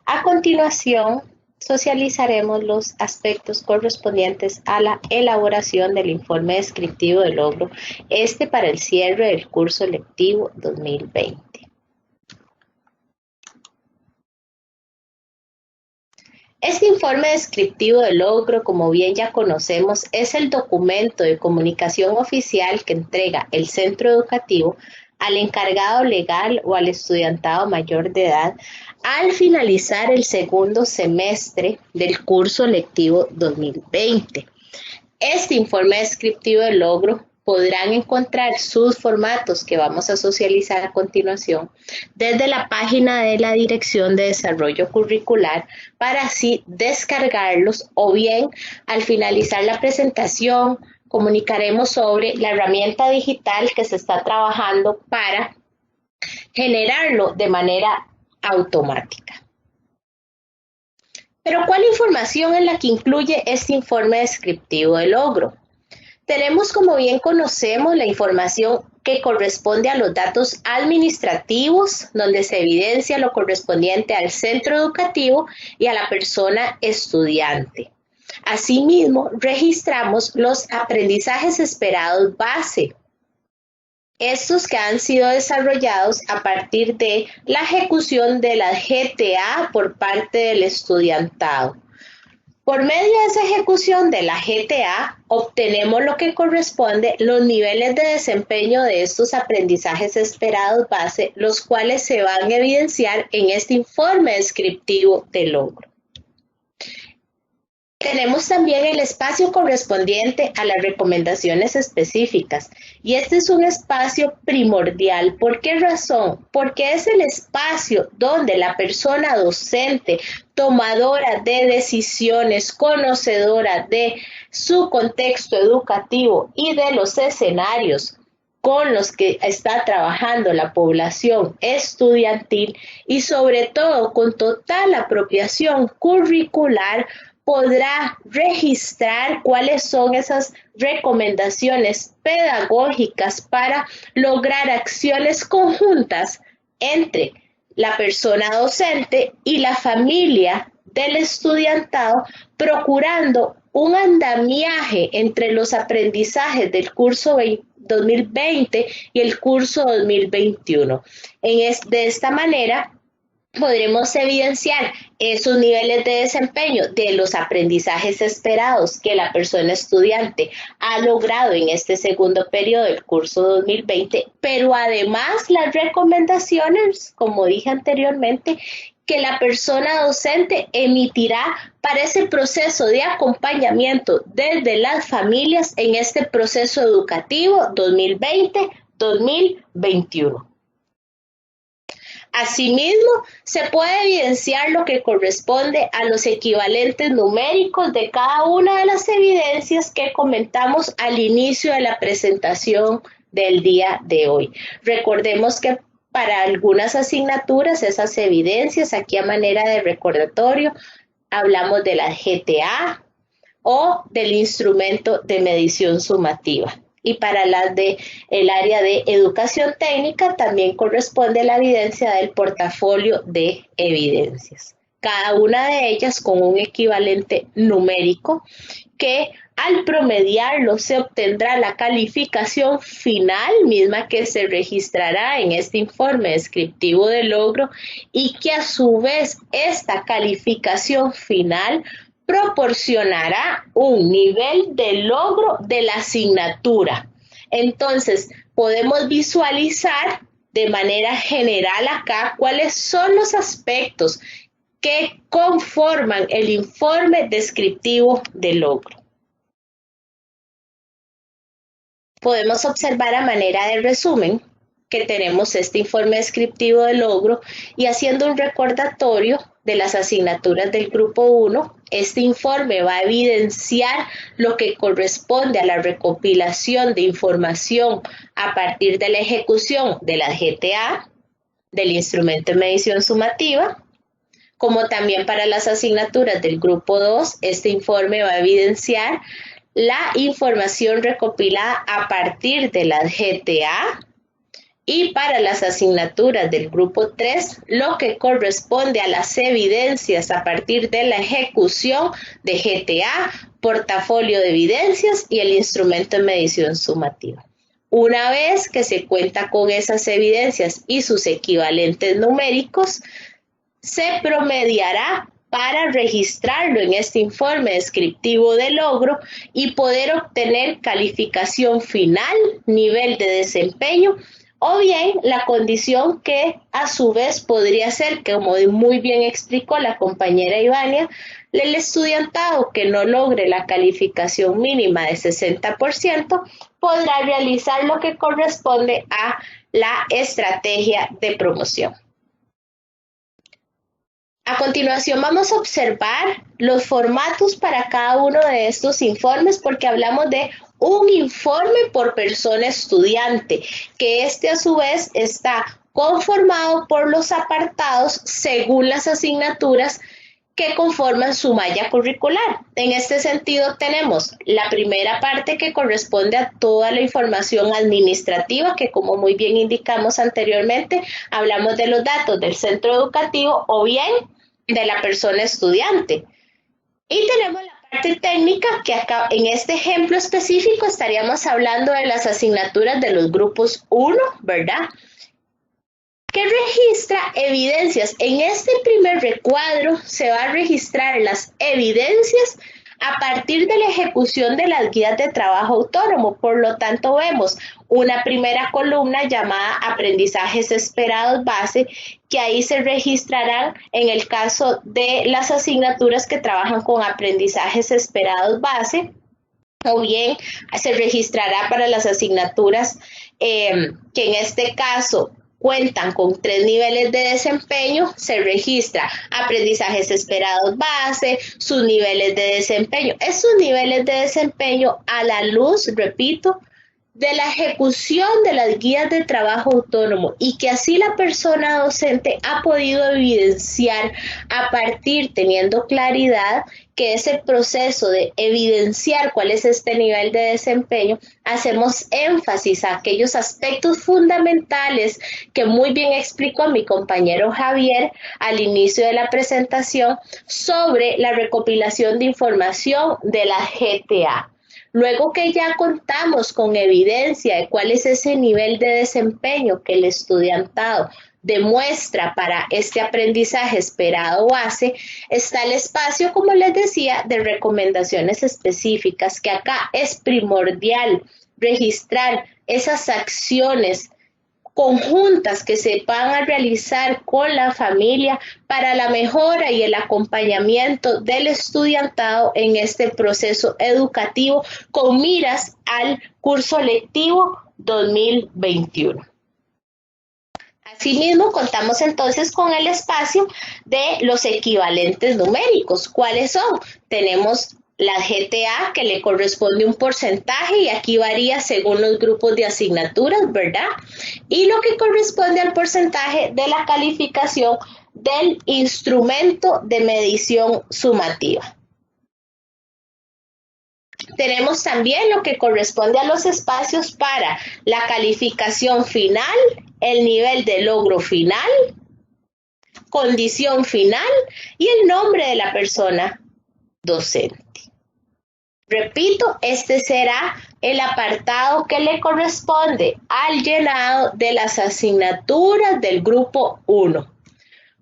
A continuación, socializaremos los aspectos correspondientes a la elaboración del informe descriptivo de logro, para el cierre del curso lectivo 2020. Este informe descriptivo de logro, como bien ya conocemos, es el documento de comunicación oficial que entrega el centro educativo al encargado legal o al estudiantado mayor de edad al finalizar el segundo semestre del curso lectivo 2020. Este informe descriptivo de logro podrán encontrar sus formatos que vamos a socializar a continuación desde la página de la Dirección de Desarrollo Curricular para así descargarlos, o bien al finalizar la presentación comunicaremos sobre la herramienta digital que se está trabajando para generarlo de manera automática. Pero ¿cuál información es la que incluye este informe descriptivo de logro? Tenemos, como bien conocemos, la información que corresponde a los datos administrativos, donde se evidencia lo correspondiente al centro educativo y a la persona estudiante. Asimismo, registramos los aprendizajes esperados base, estos que han sido desarrollados a partir de la ejecución de la GTA por parte del estudiantado. Por medio de esa ejecución de la GTA, obtenemos lo que corresponde los niveles de desempeño de estos aprendizajes esperados base, los cuales se van a evidenciar en este informe descriptivo de logro. Tenemos también el espacio correspondiente a las recomendaciones específicas, y este es un espacio primordial. ¿Por qué razón? Porque es el espacio donde la persona docente, tomadora de decisiones, conocedora de su contexto educativo y de los escenarios con los que está trabajando la población estudiantil, y sobre todo con total apropiación curricular, podrá registrar cuáles son esas recomendaciones pedagógicas para lograr acciones conjuntas entre la persona docente y la familia del estudiantado, procurando un andamiaje entre los aprendizajes del curso 2020 y el curso 2021. De esta manera, podremos evidenciar esos niveles de desempeño de los aprendizajes esperados que la persona estudiante ha logrado en este segundo periodo del curso 2020, pero además las recomendaciones, como dije anteriormente, que la persona docente emitirá para ese proceso de acompañamiento desde las familias en este proceso educativo 2020-2021. Asimismo, se puede evidenciar lo que corresponde a los equivalentes numéricos de cada una de las evidencias que comentamos al inicio de la presentación del día de hoy. Recordemos que para algunas asignaturas, esas evidencias, aquí a manera de recordatorio, hablamos de la GTA o del instrumento de medición sumativa. Y para las del área de educación técnica también corresponde la evidencia del portafolio de evidencias. Cada una de ellas con un equivalente numérico que al promediarlo se obtendrá la calificación final misma que se registrará en este informe descriptivo de logro, y que a su vez esta calificación final proporcionará un nivel de logro de la asignatura. Entonces, podemos visualizar de manera general acá cuáles son los aspectos que conforman el informe descriptivo de logro. Podemos observar a manera de resumen que tenemos este informe descriptivo de logro, y haciendo un recordatorio de las asignaturas del grupo 1, este informe va a evidenciar lo que corresponde a la recopilación de información a partir de la ejecución de la GTA, del instrumento de medición sumativa, como también para las asignaturas del grupo 2, este informe va a evidenciar la información recopilada a partir de la GTA, y para las asignaturas del grupo 3, lo que corresponde a las evidencias a partir de la ejecución de GTA, portafolio de evidencias y el instrumento de medición sumativa. Una vez que se cuenta con esas evidencias y sus equivalentes numéricos, se promediará para registrarlo en este informe descriptivo de logro y poder obtener calificación final, nivel de desempeño, o bien la condición que a su vez podría ser, como muy bien explicó la compañera Ivania, el estudiantado que no logre la calificación mínima de 60% podrá realizar lo que corresponde a la estrategia de promoción. A continuación vamos a observar los formatos para cada uno de estos informes porque hablamos de un informe por persona estudiante, que a su vez está conformado por los apartados según las asignaturas que conforman su malla curricular. En este sentido tenemos la primera parte que corresponde a toda la información administrativa que, como muy bien indicamos anteriormente, hablamos de los datos del centro educativo o bien de la persona estudiante. Y tenemos la parte técnica que acá en este ejemplo específico estaríamos hablando de las asignaturas de los grupos 1, ¿verdad? Que registra evidencias. En este primer recuadro se va a registrar las evidencias a partir de la ejecución de las guías de trabajo autónomo. Por lo tanto, vemos una primera columna llamada aprendizajes esperados base, que ahí se registrarán en el caso de las asignaturas que trabajan con aprendizajes esperados base, o bien se registrará para las asignaturas que en este caso cuentan con 3 niveles de desempeño, se registra aprendizajes esperados base, sus niveles de desempeño. Estos niveles de desempeño a la luz, repito, de la ejecución de las guías de trabajo autónomo y que así la persona docente ha podido evidenciar a partir, teniendo claridad, que ese proceso de evidenciar cuál es este nivel de desempeño, hacemos énfasis a aquellos aspectos fundamentales que muy bien explicó mi compañero Javier al inicio de la presentación sobre la recopilación de información de la GTA. Luego que ya contamos con evidencia de cuál es ese nivel de desempeño que el estudiantado demuestra para este aprendizaje esperado base, está el espacio, como les decía, de recomendaciones específicas, que acá es primordial registrar esas acciones conjuntas que se van a realizar con la familia para la mejora y el acompañamiento del estudiantado en este proceso educativo con miras al curso lectivo 2021. Asimismo, contamos entonces con el espacio de los equivalentes numéricos. ¿Cuáles son? Tenemos la GTA, que le corresponde un porcentaje y aquí varía según los grupos de asignaturas, ¿verdad? Y lo que corresponde al porcentaje de la calificación del instrumento de medición sumativa. Tenemos también lo que corresponde a los espacios para la calificación final, el nivel de logro final, condición final y el nombre de la persona docente. Repito, este será el apartado que le corresponde al llenado de las asignaturas del grupo 1.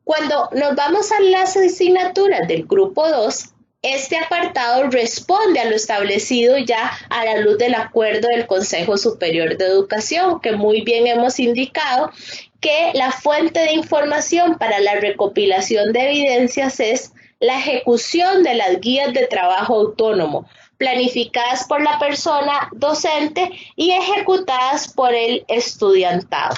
Cuando nos vamos a las asignaturas del grupo 2, este apartado responde a lo establecido ya a la luz del acuerdo del Consejo Superior de Educación, que muy bien hemos indicado que la fuente de información para la recopilación de evidencias es la ejecución de las guías de trabajo autónomo, planificadas por la persona docente y ejecutadas por el estudiantado.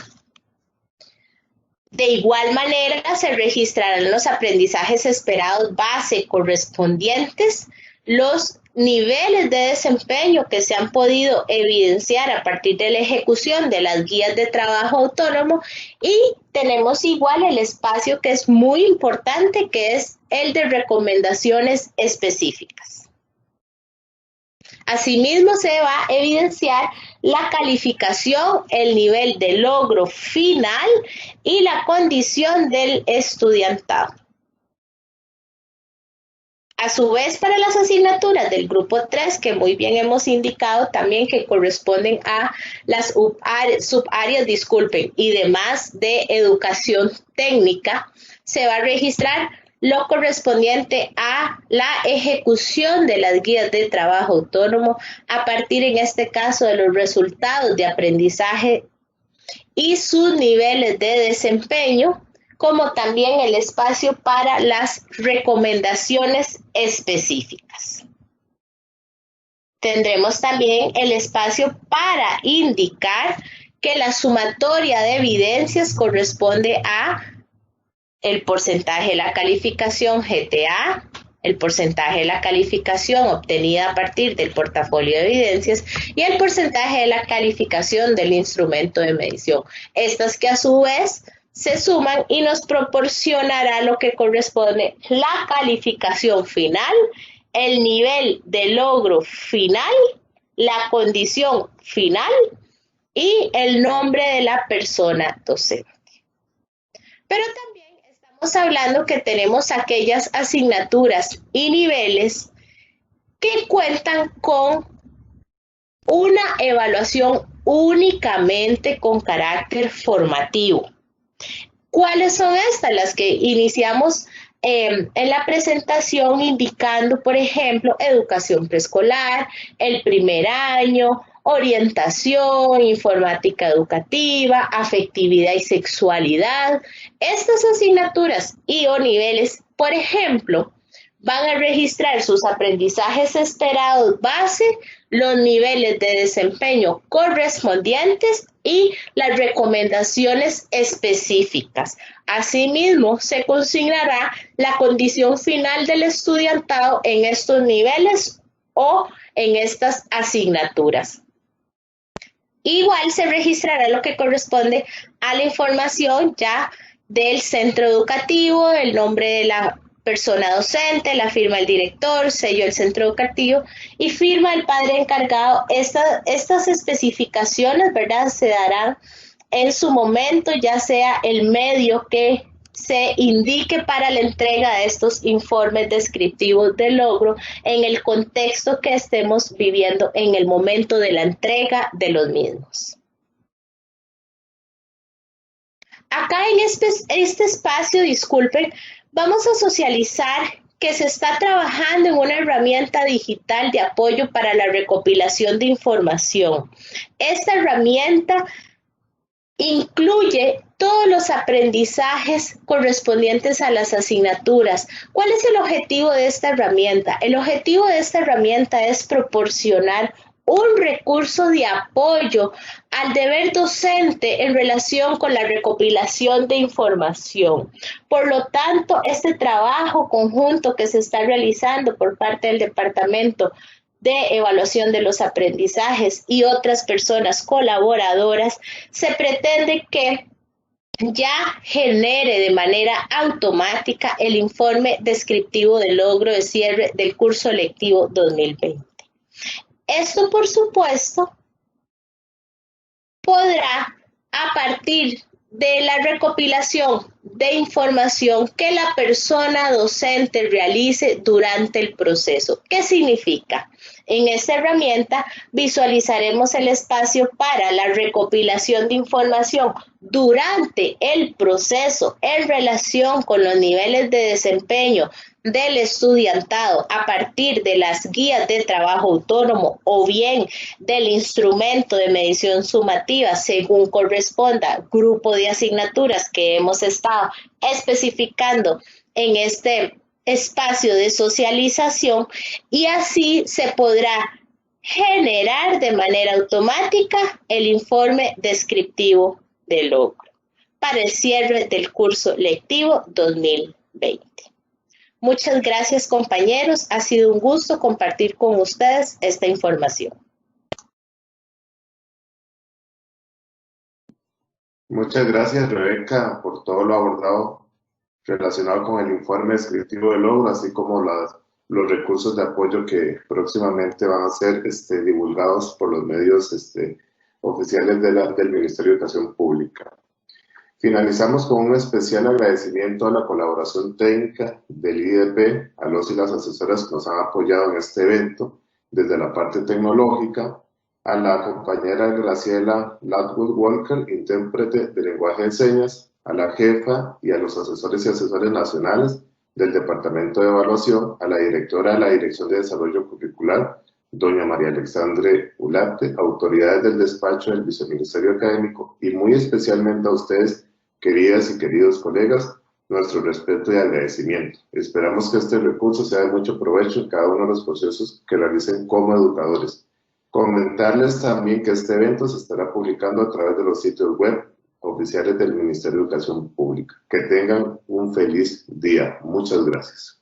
De igual manera, se registrarán los aprendizajes esperados base correspondientes, los niveles de desempeño que se han podido evidenciar a partir de la ejecución de las guías de trabajo autónomo y tenemos igual el espacio que es muy importante, que es el de recomendaciones específicas. Asimismo, se va a evidenciar la calificación, el nivel de logro final y la condición del estudiantado. A su vez, para las asignaturas del grupo 3, que muy bien hemos indicado también que corresponden a las subáreas, y demás de educación técnica, se va a registrar lo correspondiente a la ejecución de las guías de trabajo autónomo a partir, en este caso, de los resultados de aprendizaje y sus niveles de desempeño, como también el espacio para las recomendaciones específicas. Tendremos también el espacio para indicar que la sumatoria de evidencias corresponde a el porcentaje de la calificación GTA, el porcentaje de la calificación obtenida a partir del portafolio de evidencias y el porcentaje de la calificación del instrumento de medición. Estas que a su vez se suman y nos proporcionará lo que corresponde la calificación final, el nivel de logro final, la condición final y el nombre de la persona docente. Pero también estamos hablando que tenemos aquellas asignaturas y niveles que cuentan con una evaluación únicamente con carácter formativo. ¿Cuáles son estas? Las que iniciamos en la presentación indicando, por ejemplo, educación preescolar, el primer año, orientación, informática educativa, afectividad y sexualidad. Estas asignaturas y o niveles, por ejemplo, van a registrar sus aprendizajes esperados base, los niveles de desempeño correspondientes y las recomendaciones específicas. Asimismo, se consignará la condición final del estudiantado en estos niveles o en estas asignaturas. Igual se registrará lo que corresponde a la información ya del centro educativo, el nombre de la persona docente, la firma del director, sello del centro educativo y firma el padre encargado. Estas especificaciones, ¿verdad?, se darán en su momento, ya sea el medio que se indique para la entrega de estos informes descriptivos de logro en el contexto que estemos viviendo en el momento de la entrega de los mismos. Acá en este espacio, disculpen, vamos a socializar que se está trabajando en una herramienta digital de apoyo para la recopilación de información. Esta herramienta incluye todos los aprendizajes correspondientes a las asignaturas. ¿Cuál es el objetivo de esta herramienta? El objetivo de esta herramienta es proporcionar un recurso de apoyo al deber docente en relación con la recopilación de información. Por lo tanto, este trabajo conjunto que se está realizando por parte del Departamento de Evaluación de los Aprendizajes y otras personas colaboradoras, se pretende que ya genere de manera automática el informe descriptivo de logro de cierre del curso lectivo 2020. Esto, por supuesto, podrá, a partir de la recopilación de información que la persona docente realice durante el proceso. ¿Qué significa? En esta herramienta visualizaremos el espacio para la recopilación de información durante el proceso en relación con los niveles de desempeño del estudiantado a partir de las guías de trabajo autónomo o bien del instrumento de medición sumativa según corresponda grupo de asignaturas que hemos estado especificando en este espacio de socialización, y así se podrá generar de manera automática el informe descriptivo de logro para el cierre del curso lectivo 2020. Muchas gracias, compañeros. Ha sido un gusto compartir con ustedes esta información. Muchas gracias, Rebeca, por todo lo abordado relacionado con el informe descriptivo de logro, así como los recursos de apoyo que próximamente van a ser divulgados por los medios oficiales del Ministerio de Educación Pública. Finalizamos con un especial agradecimiento a la colaboración técnica del IDP, a los y las asesoras que nos han apoyado en este evento, desde la parte tecnológica, a la compañera Graciela Latwood Walker, intérprete de lenguaje de señas, a la jefa y a los asesores y asesores nacionales del Departamento de Evaluación, a la directora de la Dirección de Desarrollo Curricular doña María Alexandre Ulate, autoridades del despacho del Viceministerio Académico y muy especialmente a ustedes, queridas y queridos colegas, nuestro respeto y agradecimiento. Esperamos que este recurso sea de mucho provecho en cada uno de los procesos que realicen como educadores. Comentarles también que este evento se estará publicando a través de los sitios web oficiales del Ministerio de Educación Pública. Que tengan un feliz día. Muchas gracias.